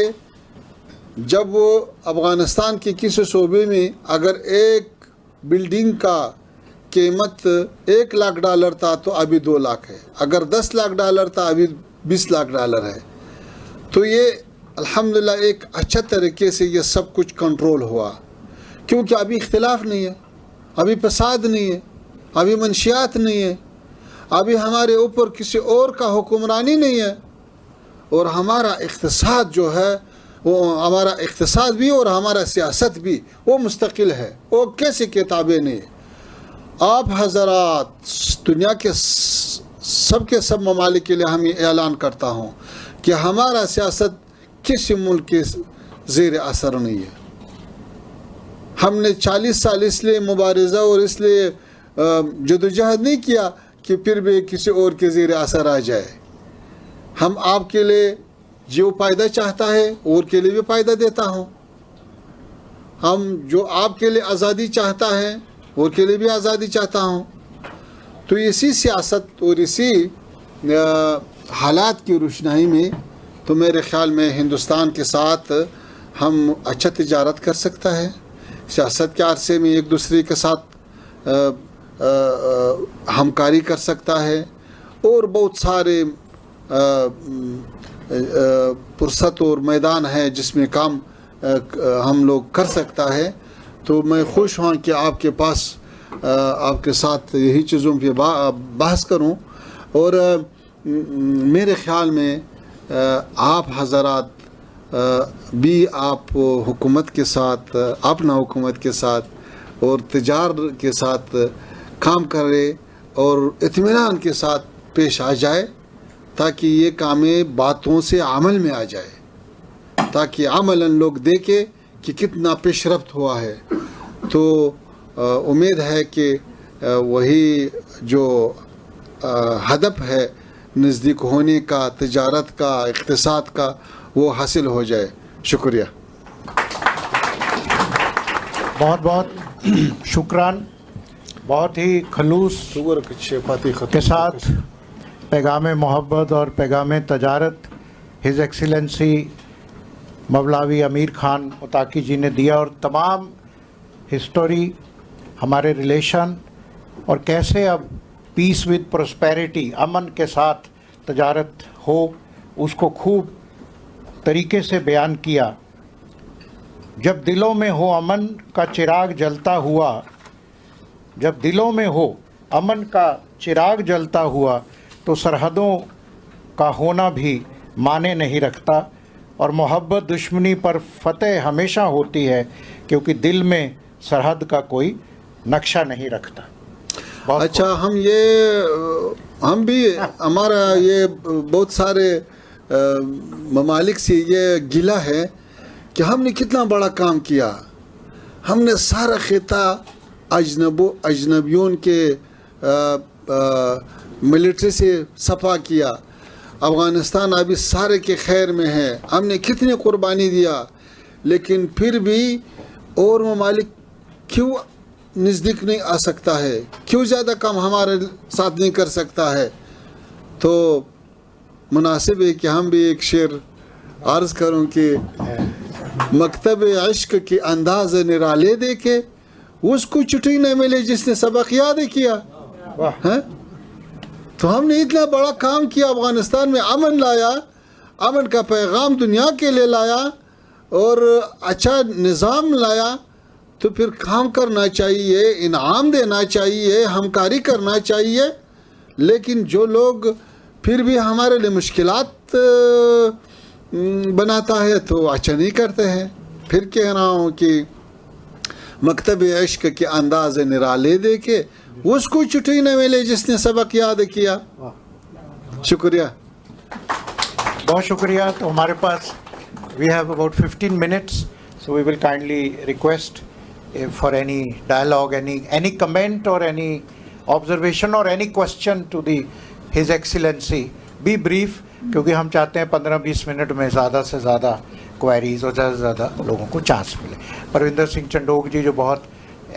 जब वो अफ़गानिस्तान के किसी सूबे में अगर एक बिल्डिंग का कीमत $1 लाख था तो अभी $2 लाख है। अगर $10 लाख था अभी $20 लाख है। तो ये अल्हम्दुलिल्लाह एक अच्छा तरीके से ये सब कुछ कंट्रोल हुआ, क्योंकि अभी इख्तिलाफ नहीं है, अभी फसाद नहीं है, अभी मंशियात नहीं है, अभी हमारे ऊपर किसी और का हुक्मरानी नहीं है, और हमारा इक़्तिसाद जो है वो हमारा इक़्तिसाद भी और हमारा सियासत भी वो मुस्तकिल है, वो कैसी किताबें नहीं है। आप हज़रात दुनिया के सब के सब ममालिक के लिए हम ये ऐलान करता हूँ कि हमारा सियासत किसी मुल्क के ज़ेर असर नहीं है। हमने 40 साल इसलिए मुबारज़ा और इसलिए जदोजहद नहीं किया कि फिर भी किसी और के ज़ेर असर आ जाए। हम आपके लिए जो फ़ायदा चाहता है और के लिए भी फ़ायदा देता हूँ। हम जो आपके लिए आज़ादी चाहता है और के लिए भी आज़ादी चाहता हूँ। तो इसी सियासत और इसी हालात की रोशनाई में तो मेरे ख़्याल में हिंदुस्तान के साथ हम अच्छा तिजारत कर सकता है। सियासत के अरसे में एक दूसरे के साथ हमकारी कर सकता है और बहुत सारे फुर्सत और मैदान है जिसमें काम हम लोग कर सकता है। तो मैं खुश हूँ कि आपके पास आपके साथ यही चीज़ों पे बहस करूँ। और मेरे ख़्याल में आप हज़रात भी आप हुकूमत के साथ, अपना हुकूमत के साथ और तिजार के साथ काम करें और इत्मीनान के साथ पेश आ जाए, ताकि ये कामें बातों से अमल में आ जाए, ताकि अमलन लोग देखें कि कितना पेशरफ्त हुआ है। तो उम्मीद है कि वही जो हदफ है नज़दीक होने का, तिजारत का, इक़्तिसाद का, वो हासिल हो जाए। शुक्रिया। बहुत बहुत शुक्रान। बहुत ही खलूस के साथ पैगाम मोहब्बत और पैगाम तजारत हिज एक्सीलेंसी मौलवी अमीर खान मुताकी जी ने दिया, और तमाम हिस्टोरी, हमारे रिलेशन और कैसे अब पीस विद प्रोस्पेरिटी, अमन के साथ तजारत हो, उसको खूब तरीके से बयान किया। जब दिलों में हो अमन का चिराग जलता हुआ, जब दिलों में हो अमन का चिराग जलता हुआ, तो सरहदों का होना भी माने नहीं रखता, और मोहब्बत दुश्मनी पर फतेह हमेशा होती है, क्योंकि दिल में सरहद का कोई नक्शा नहीं रखता। अच्छा, हम भी हमारा ये बहुत सारे ममालिक से ये गिला है कि हमने कितना बड़ा काम किया। हमने सारा खिता अजनबियों के मिलिट्री से सफ़ा किया। अफ़गानिस्तान अभी सारे के खैर में है। हमने कितनी कुर्बानी दिया, लेकिन फिर भी और ममालिक क्यों नज़दीक नहीं आ सकता है, क्यों ज़्यादा काम हमारे साथ नहीं कर सकता है। तो मुनासिब है कि हम भी एक शेर अर्ज़ करूं कि मकतब इश्क के अंदाज़ निराले देखे, उसको छुट्टी न मिले जिसने सबक याद किया। हैं? तो हमने इतना बड़ा काम किया, अफ़गानिस्तान में अमन लाया, अमन का पैगाम दुनिया के लिए लाया और अच्छा निज़ाम लाया। तो फिर काम करना चाहिए, इनाम देना चाहिए, हमकारी करना चाहिए। लेकिन जो लोग फिर भी हमारे लिए मुश्किलात बनाता है तो अच्छा नहीं करते हैं। फिर कह रहा हूँ कि मकतब इश्क के अंदाज़ निराले देके उसको छुट्टी न मिले जिसने सबक याद किया। शुक्रिया, बहुत शुक्रिया। तो हमारे पास we have about 15 minutes, so we will kindly request for any dialogue, any comment or any observation or any question to the his excellency, B brief, क्योंकि हम चाहते हैं 15-20 मिनट में ज़्यादा से ज़्यादा क्वेरीज और ज़्यादा से ज़्यादा लोगों को चांस मिले। परविंदर सिंह चंडोक जी जो बहुत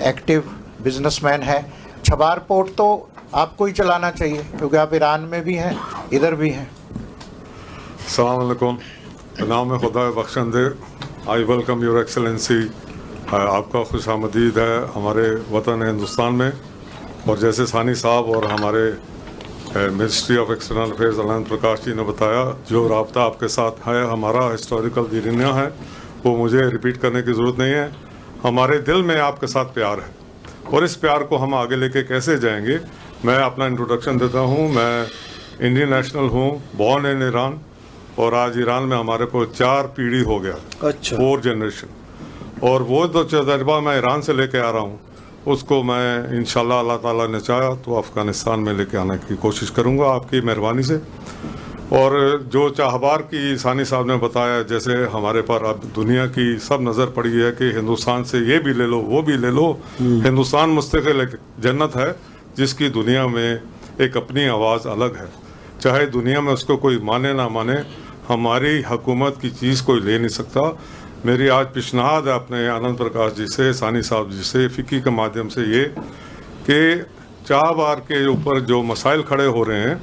एक्टिव बिजनेसमैन है, छबार पोर्ट तो आपको ही चलाना चाहिए क्योंकि आप ईरान में भी हैं, इधर भी हैं। अस्सलाम वालेकुम, नाम खुदा बख्शंदे, आई वेलकम योर एक्सेलेंसी। आपका खुश आमदीद है हमारे वतन हिंदुस्तान में। और जैसे सानी साहब और हमारे ministry of external affairs Anand Prakash ji ने बताया, जो राब्ता आपके साथ है हमारा हिस्टोरिकल दीनिया है, वो मुझे रिपीट करने की ज़रूरत नहीं है। हमारे दिल में आपके साथ प्यार है और इस प्यार को हम आगे लेके कैसे जाएंगे, मैं अपना इंट्रोडक्शन देता हूँ। मैं इंडियन नेशनल हूँ, बॉर्न इन ईरान, और आज ईरान में हमारे को 4 पीढ़ी हो गया, अच्छा 4 जनरेशन। और वो जो तजर्बा मैं ईरान से लेके आ रहा हूँ उसको मैं इंशाल्लाह अल्लाह ताला ने चाहा तो अफ़गानिस्तान में लेके आने की कोशिश करूँगा आपकी मेहरबानी से। और जो चाहबार की सानी साहब ने बताया, जैसे हमारे पर अब दुनिया की सब नज़र पड़ी है कि हिंदुस्तान से ये भी ले लो वो भी ले लो। हिंदुस्तान मुस्तकिल एक जन्नत है जिसकी दुनिया में एक अपनी आवाज़ अलग है, चाहे दुनिया में उसको कोई माने ना माने, हमारी हुकूमत की चीज़ कोई ले नहीं सकता। मेरी आज पेशनहाद है अपने आनंद प्रकाश जी से, सानी साहब जी से, फ़िकी के माध्यम से ये कि चाहबार के ऊपर जो मसाइल खड़े हो रहे हैं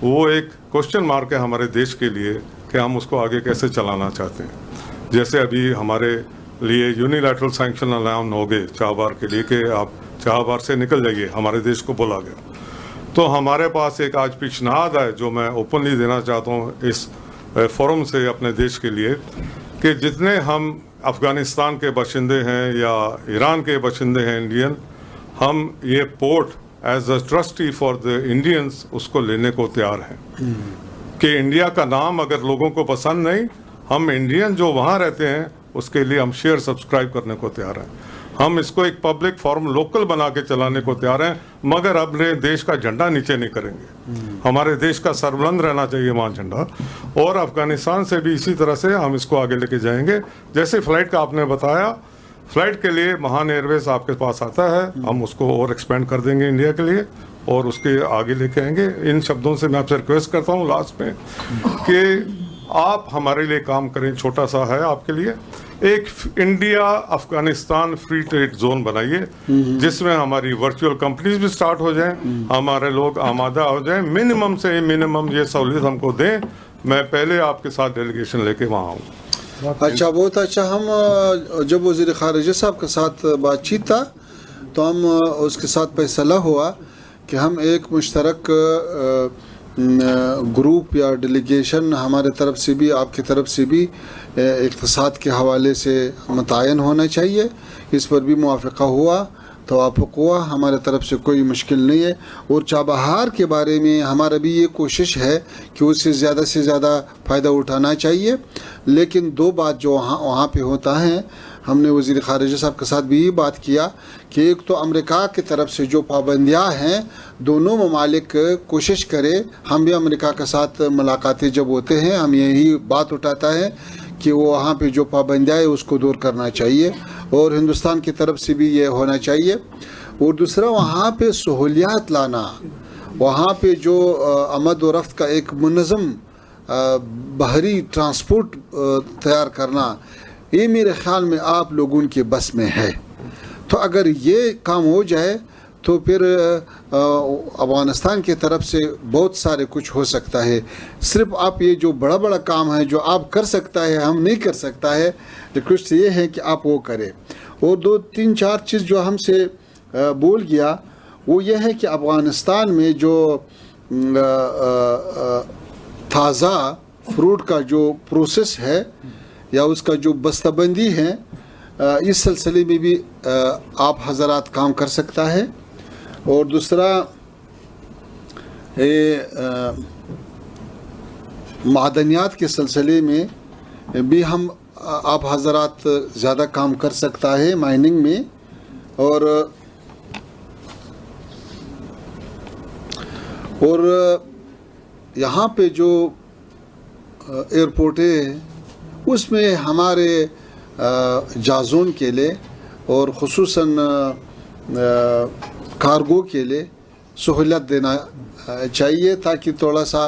वो एक क्वेश्चन मार्क है हमारे देश के लिए कि हम उसको आगे कैसे चलाना चाहते हैं। जैसे अभी हमारे लिए यूनिलैटरल सैंक्शन अलाउन हो गए चाहबार के लिए कि आप चाहबार से निकल जाइए, हमारे देश को बोला गया। तो हमारे पास एक आज पेशनहाद है जो मैं ओपनली देना चाहता हूँ इस फोरम से अपने देश के लिए, कि जितने हम अफ़गानिस्तान के बाशिंदे हैं या ईरान के बाशिंदे हैं इंडियन, हम ये port as a trustee for the Indians उसको लेने को तैयार हैं। कि इंडिया का नाम अगर लोगों को पसंद नहीं, हम इंडियन जो वहाँ रहते हैं उसके लिए हम शेयर सब्सक्राइब करने को तैयार हैं। हम इसको एक पब्लिक फॉरम लोकल बना के चलाने को तैयार हैं, मगर अपने देश का झंडा नीचे नहीं करेंगे। हमारे देश का सरबुलंद रहना चाहिए वहाँ झंडा। और अफ़गानिस्तान से भी इसी तरह से हम इसको आगे लेके जाएंगे। जैसे फ़्लाइट का आपने बताया, फ़्लाइट के लिए महान एयरवेज आपके पास आता है, हम उसको और एक्सपेंड कर देंगे इंडिया के लिए और उसके आगे लेके आएंगे। इन शब्दों से मैं आपसे रिक्वेस्ट करता हूँ लास्ट में कि आप हमारे लिए काम करें, छोटा सा है आपके लिए, एक India Afghanistan free trade zone बनाइए जिसमें हमारी वर्चुअल कंपनीज भी स्टार्ट हो जाएं, हमारे लोग आमादा हो जाएं, मिनिमम से मिनिमम ये सहूलियत हमको दें। मैं पहले आपके साथ डेलीगेशन लेके वहाँ आऊँ। अच्छा, बहुत अच्छा। हम जब वज़ीर ख़ारिजा साहब के साथ बातचीत था तो हम उसके साथ फैसला हुआ कि हम एक मुश्तरक ग्रुप या डेलीगेशन हमारे तरफ से भी आपकी तरफ से भी इक़्तिसाद के हवाले से मुतय्यन होना चाहिए। इस पर भी मुआफ़क़ा हुआ, तवाफ़ुक़ हुआ, हमारे तरफ से कोई मुश्किल नहीं है। और चाबहार के बारे में हमारा भी ये कोशिश है कि उससे ज़्यादा फ़ायदा उठाना चाहिए। लेकिन 2 बात जो वहाँ पे होता है, हमने वज़ीर ख़ारिजा साहब के साथ भी ये बात किया कि एक तो अमेरिका की तरफ से जो पाबंदियाँ हैं, दोनों ममालिक कोशिश करें, हम भी अमेरिका के साथ मुलाकातें जब होते हैं हम यही बात उठाता है कि वो वहाँ पे जो पाबंदियाँ है उसको दूर करना चाहिए और हिंदुस्तान की तरफ से भी ये होना चाहिए। और दूसरा, वहाँ पे सहूलियात लाना, वहाँ पे जो आमद व रफ्त का एक मुनज़्ज़म बहरी ट्रांसपोर्ट तैयार करना, ये मेरे ख़्याल में आप लोगों के बस में है। तो अगर ये काम हो जाए तो फिर अफ़गानिस्तान की तरफ से बहुत सारे कुछ हो सकता है। सिर्फ आप ये जो बड़ा बड़ा काम है जो आप कर सकता है, हम नहीं कर सकता है, रिक्वेस्ट ये है कि आप वो करें। और 2-3-4 चीज़ जो हमसे बोल गया वो ये है कि अफ़गानिस्तान में जो ताज़ा फ्रूट का जो प्रोसेस है या उसका जो बस्ताबंदी है, इस सिलसिले में भी आप हज़रात काम कर सकता है। और दूसरा, मादनियात के सिलसिले में भी हम आप हज़रात ज़्यादा काम कर सकता है माइनिंग में। और यहाँ पे जो एयरपोर्ट है उसमें हमारे जाजोन के लिए और ख़ुसूसन कार्गो के लिए सहूलियत देना चाहिए ताकि थोड़ा सा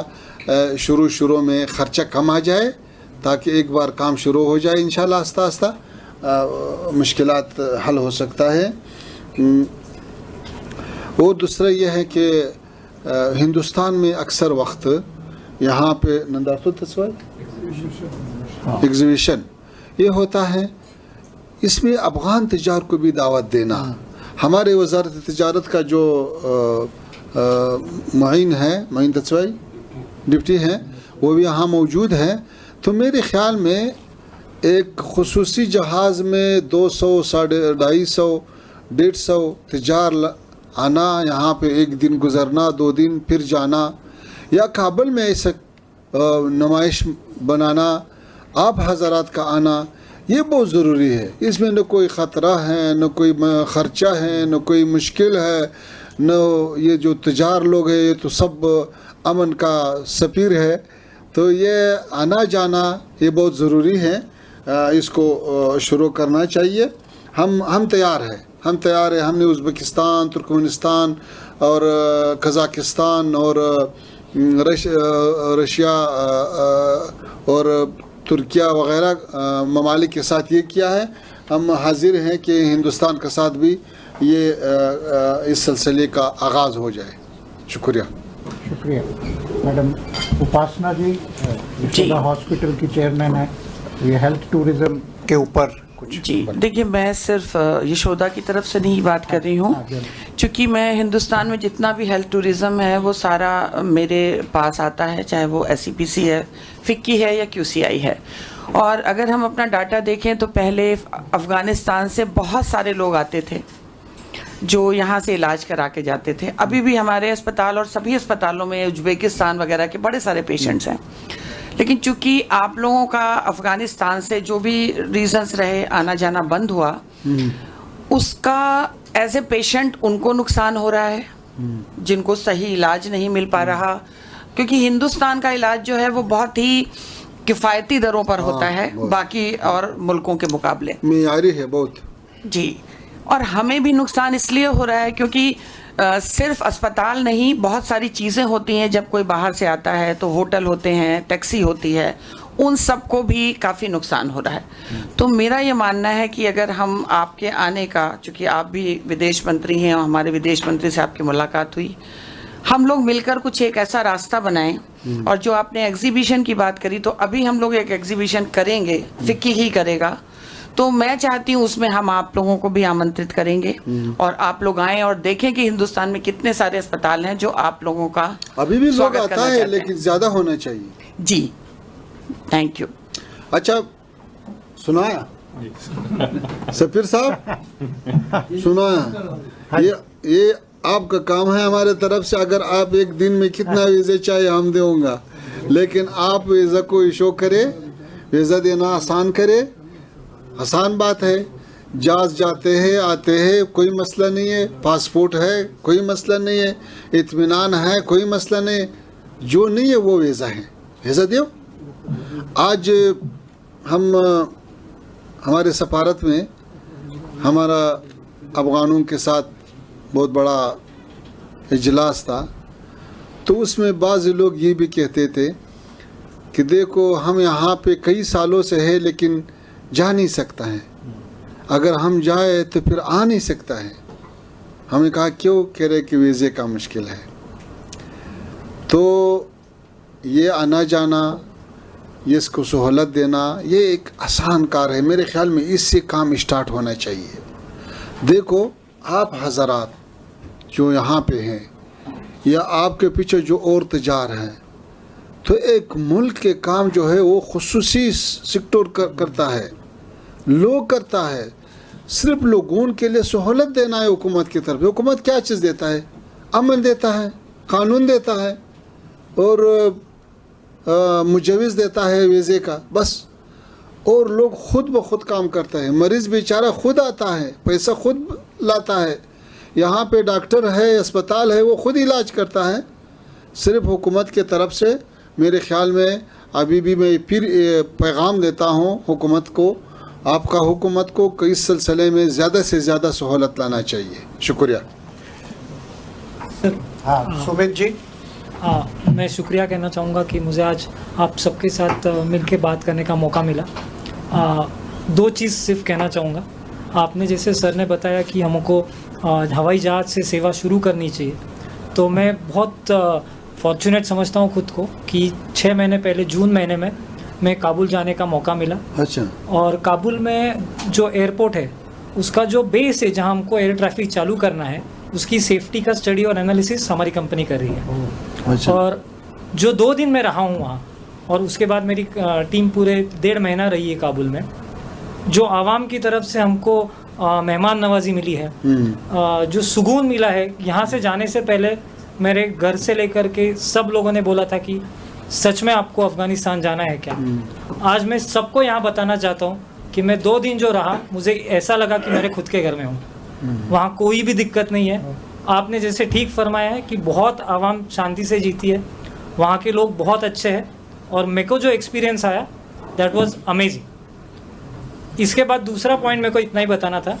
शुरू में ख़र्चा कम आ जाए, ताकि एक बार काम शुरू हो जाए इंशाल्लाह आस्ता आस्ता मुश्किलात हल हो सकता है। और दूसरा यह है कि हिंदुस्तान में अक्सर वक्त यहाँ पे एग्जीबिशन ये होता है, इसमें अफ़गान तजार को भी दावत देना। हमारे वज़ारत तिजारत का जो मुइन तस्वाई डिप्टी हैं वो भी यहाँ मौजूद हैं। तो मेरे ख़्याल में एक खुसूसी जहाज़ में 200, 250, 150 तजार आना, यहाँ पे एक दिन गुज़रना, 2 दिन फिर जाना, या काबुल में ऐसा नुमाइश बनाना, आप हज़रात का आना, ये बहुत ज़रूरी है। इसमें न कोई ख़तरा है, न कोई ख़र्चा है, न कोई मुश्किल है, न ये जो तजार लोग हैं ये तो सब अमन का सफ़ीर है। तो ये आना जाना ये बहुत ज़रूरी है, इसको शुरू करना चाहिए। हम तैयार हैं, हमने उज़्बेकिस्तान, तुर्कमेनिस्तान और कज़ाकिस्तान और रशिया और तुर्किया वग़ैरह ममालिक के साथ ये किया है। हम हाजिर हैं कि हिंदुस्तान के साथ भी ये इस सिलसिले का आगाज़ हो जाए। शुक्रिया। मैडम उपासना जी यशोदा हॉस्पिटल की चेयरमैन है, ये हेल्थ टूरिज्म के ऊपर कुछ जी। देखिए, मैं सिर्फ यशोदा की तरफ से नहीं बात कर रही हूँ, क्योंकि मैं हिंदुस्तान में जितना भी हेल्थ टूरिज़्म है वो सारा मेरे पास आता है, चाहे वो SCPC है, फिक्की है या QCI है। और अगर हम अपना डाटा देखें तो पहले अफ़गानिस्तान से बहुत सारे लोग आते थे जो यहाँ से इलाज करा के जाते थे। अभी भी हमारे अस्पताल और सभी अस्पतालों में उज़्बेकिस्तान वगैरह के बड़े सारे पेशेंट्स हैं। लेकिन चूंकि आप लोगों का अफ़गानिस्तान से जो भी रीजंस रहे आना जाना बंद हुआ, उसका एज ए पेशेंट उनको नुकसान हो रहा है जिनको सही इलाज नहीं मिल पा रहा, क्योंकि हिंदुस्तान का इलाज जो है वो बहुत ही किफ़ायती दरों पर होता है बाकी और मुल्कों के मुकाबले, मियारी है बहुत जी। और हमें भी नुकसान इसलिए हो रहा है क्योंकि सिर्फ अस्पताल नहीं, बहुत सारी चीज़ें होती हैं। जब कोई बाहर से आता है तो होटल होते हैं, टैक्सी होती है, उन सब को भी काफ़ी नुकसान हो रहा है। तो मेरा ये मानना है कि अगर हम आपके आने का, चूँकि आप भी विदेश मंत्री हैं और हमारे विदेश मंत्री से आपकी मुलाकात हुई, हम लोग मिलकर कुछ एक ऐसा रास्ता बनाएं। और जो आपने एग्जीबिशन की बात करी, तो अभी हम लोग एक एग्जीबिशन करेंगे, फिक्की ही करेगा। तो मैं चाहती हूँ उसमें हम आप लोगों को भी आमंत्रित करेंगे और आप लोग आएं और देखें कि हिंदुस्तान में कितने सारे अस्पताल हैं जो आप लोगों का अभी भी लोग आता है, लेकिन ज़्यादा होना चाहिए जी। Thank you. अच्छा, सुनाया सफीर साहब, सुनाया, ये आपका काम है हमारे तरफ से। अगर आप एक दिन में कितना वीज़ा चाहिए हम देंगे, लेकिन आप वीज़ा को इशू करे, वीज़ा देना आसान करे, आसान बात है। जहाज जाते हैं आते हैं, कोई मसला नहीं है, पासपोर्ट है कोई मसला नहीं है, इत्मीनान है कोई मसला नहीं है। जो नहीं है वो वीज़ा है, वीज़ा दो। आज हम हमारे सफारत में हमारा अफ़गानों के साथ बहुत बड़ा इजलास था, तो उसमें बाज़ लोग ये भी कहते थे कि देखो हम यहाँ पे कई सालों से है लेकिन जा नहीं सकता है, अगर हम जाए तो फिर आ नहीं सकता है। हमें कहा क्यों? कह रहे कि वीज़े का मुश्किल है। तो ये आना जाना, ये इसको सहूलत देना, ये एक आसान कार है। मेरे ख़्याल में इससे काम स्टार्ट होना चाहिए। देखो आप हज़रात जो यहाँ पे हैं या आपके पीछे जो और तजार हैं, तो एक मुल्क के काम जो है वो खुसूसी सेक्टर करता है, लोग करता है। सिर्फ लोगों के लिए सहूलत देना है हुकूमत की तरफ। हुकूमत क्या चीज़ देता है? अमन देता है, कानून देता है और मुजविज़ देता है वीज़े का, बस। और लोग खुद ब खुद काम करता है। मरीज़ बेचारा खुद आता है, पैसा खुद लाता है, यहाँ पे डॉक्टर है, अस्पताल है, वो खुद इलाज करता है। सिर्फ हुकूमत के तरफ से मेरे ख़्याल में अभी भी मैं फिर पैगाम देता हूँ हुकूमत को, आपका हुकूमत को इस सिलसिले में ज़्यादा से ज़्यादा सहूलत लाना चाहिए। शुक्रिया। हाँ सुमित जी। मैं शुक्रिया कहना चाहूँगा कि मुझे आज आप सबके साथ मिलके बात करने का मौका मिला। दो चीज़ सिर्फ कहना चाहूँगा। आपने जैसे सर ने बताया कि हमको हवाई जहाज़ से सेवा शुरू करनी चाहिए, तो मैं बहुत फॉर्चुनेट समझता हूँ खुद को कि 6 महीने पहले जून महीने में मैं काबुल जाने का मौका मिला। अच्छा। और काबुल में जो एयरपोर्ट है उसका जो बेस है जहाँ हमको एयर ट्रैफिक चालू करना है, उसकी सेफ्टी का स्टडी और एनालिसिस हमारी कंपनी कर रही है। अच्छा। और जो 2 दिन मैं रहा हूँ वहाँ, और उसके बाद मेरी टीम पूरे 1.5 महीना रही है काबुल में, जो आवाम की तरफ से हमको मेहमान नवाजी मिली है, जो सुकून मिला है। यहाँ से जाने से पहले मेरे घर से लेकर के सब लोगों ने बोला था कि सच में आपको अफ़गानिस्तान जाना है क्या। आज मैं सबको यहाँ बताना चाहता हूँ कि मैं 2 दिन जो रहा, मुझे ऐसा लगा कि मेरे खुद के घर में हूँ। वहाँ कोई भी दिक्कत नहीं है। आपने जैसे ठीक फरमाया है कि बहुत आवाम शांति से जीती है, वहाँ के लोग बहुत अच्छे हैं, और मेरे को जो एक्सपीरियंस आया दैट वाज अमेजिंग। इसके बाद दूसरा पॉइंट मेरे को इतना ही बताना था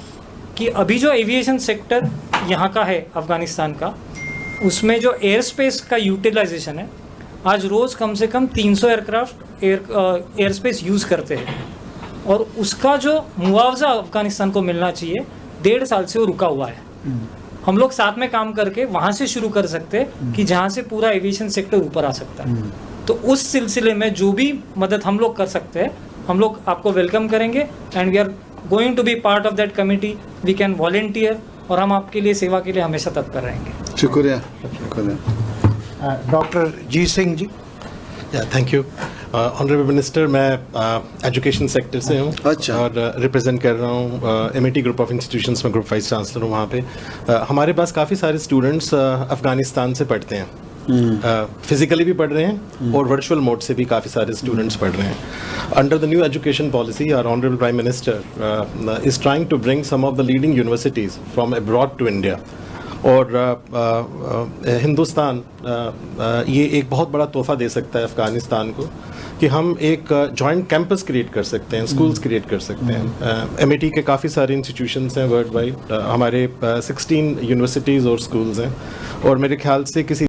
कि अभी जो एविएशन सेक्टर यहाँ का है अफ़गानिस्तान का, उसमें जो एयर स्पेस का यूटिलाइजेशन है, आज रोज़ कम से कम 300 एयरक्राफ्ट एयर स्पेस यूज़ करते हैं, और उसका जो मुआवजा अफ़गानिस्तान को मिलना चाहिए 1.5 साल से वो रुका हुआ है। हम लोग साथ में काम करके वहाँ से शुरू कर सकते हैं कि जहाँ से पूरा एविएशन सेक्टर ऊपर आ सकता है। तो उस सिलसिले में जो भी मदद हम लोग कर सकते हैं, हम लोग आपको वेलकम करेंगे, and we are going to be part of that committee. We can volunteer, और हम आपके लिए सेवा के लिए हमेशा तत्पर रहेंगे। शुक्रिया। Doctor ji Singh ji. Thank you honourable minister. मैं एजुकेशन सेक्टर से हूँ। अच्छा। और रिप्रेजेंट कर रहा हूँ एमईटी ग्रुप ऑफ इंस्टीट्यूशंस में, ग्रुप वाइस चांसलर हूँ वहाँ पे। हमारे पास काफ़ी सारे स्टूडेंट्स अफ़गानिस्तान से पढ़ते हैं, फिजिकली भी पढ़ रहे हैं और वर्चुअल मोड से भी काफ़ी सारे स्टूडेंट्स पढ़ रहे हैं। Under the new education policy, our honourable prime minister is trying to bring some of the leading universities from abroad to India. और हिंदुस्तान ये एक बहुत बड़ा तोहफ़ा दे सकता है अफ़गानिस्तान को कि हम एक जॉइंट कैंपस क्रिएट कर सकते हैं, स्कूल्स क्रिएट कर सकते हैं। एमईटी के काफ़ी सारे इंस्टीट्यूशंस हैं वर्ल्ड वाइड, हमारे 16 यूनिवर्सिटीज़ और स्कूल्स हैं, और मेरे ख्याल से किसी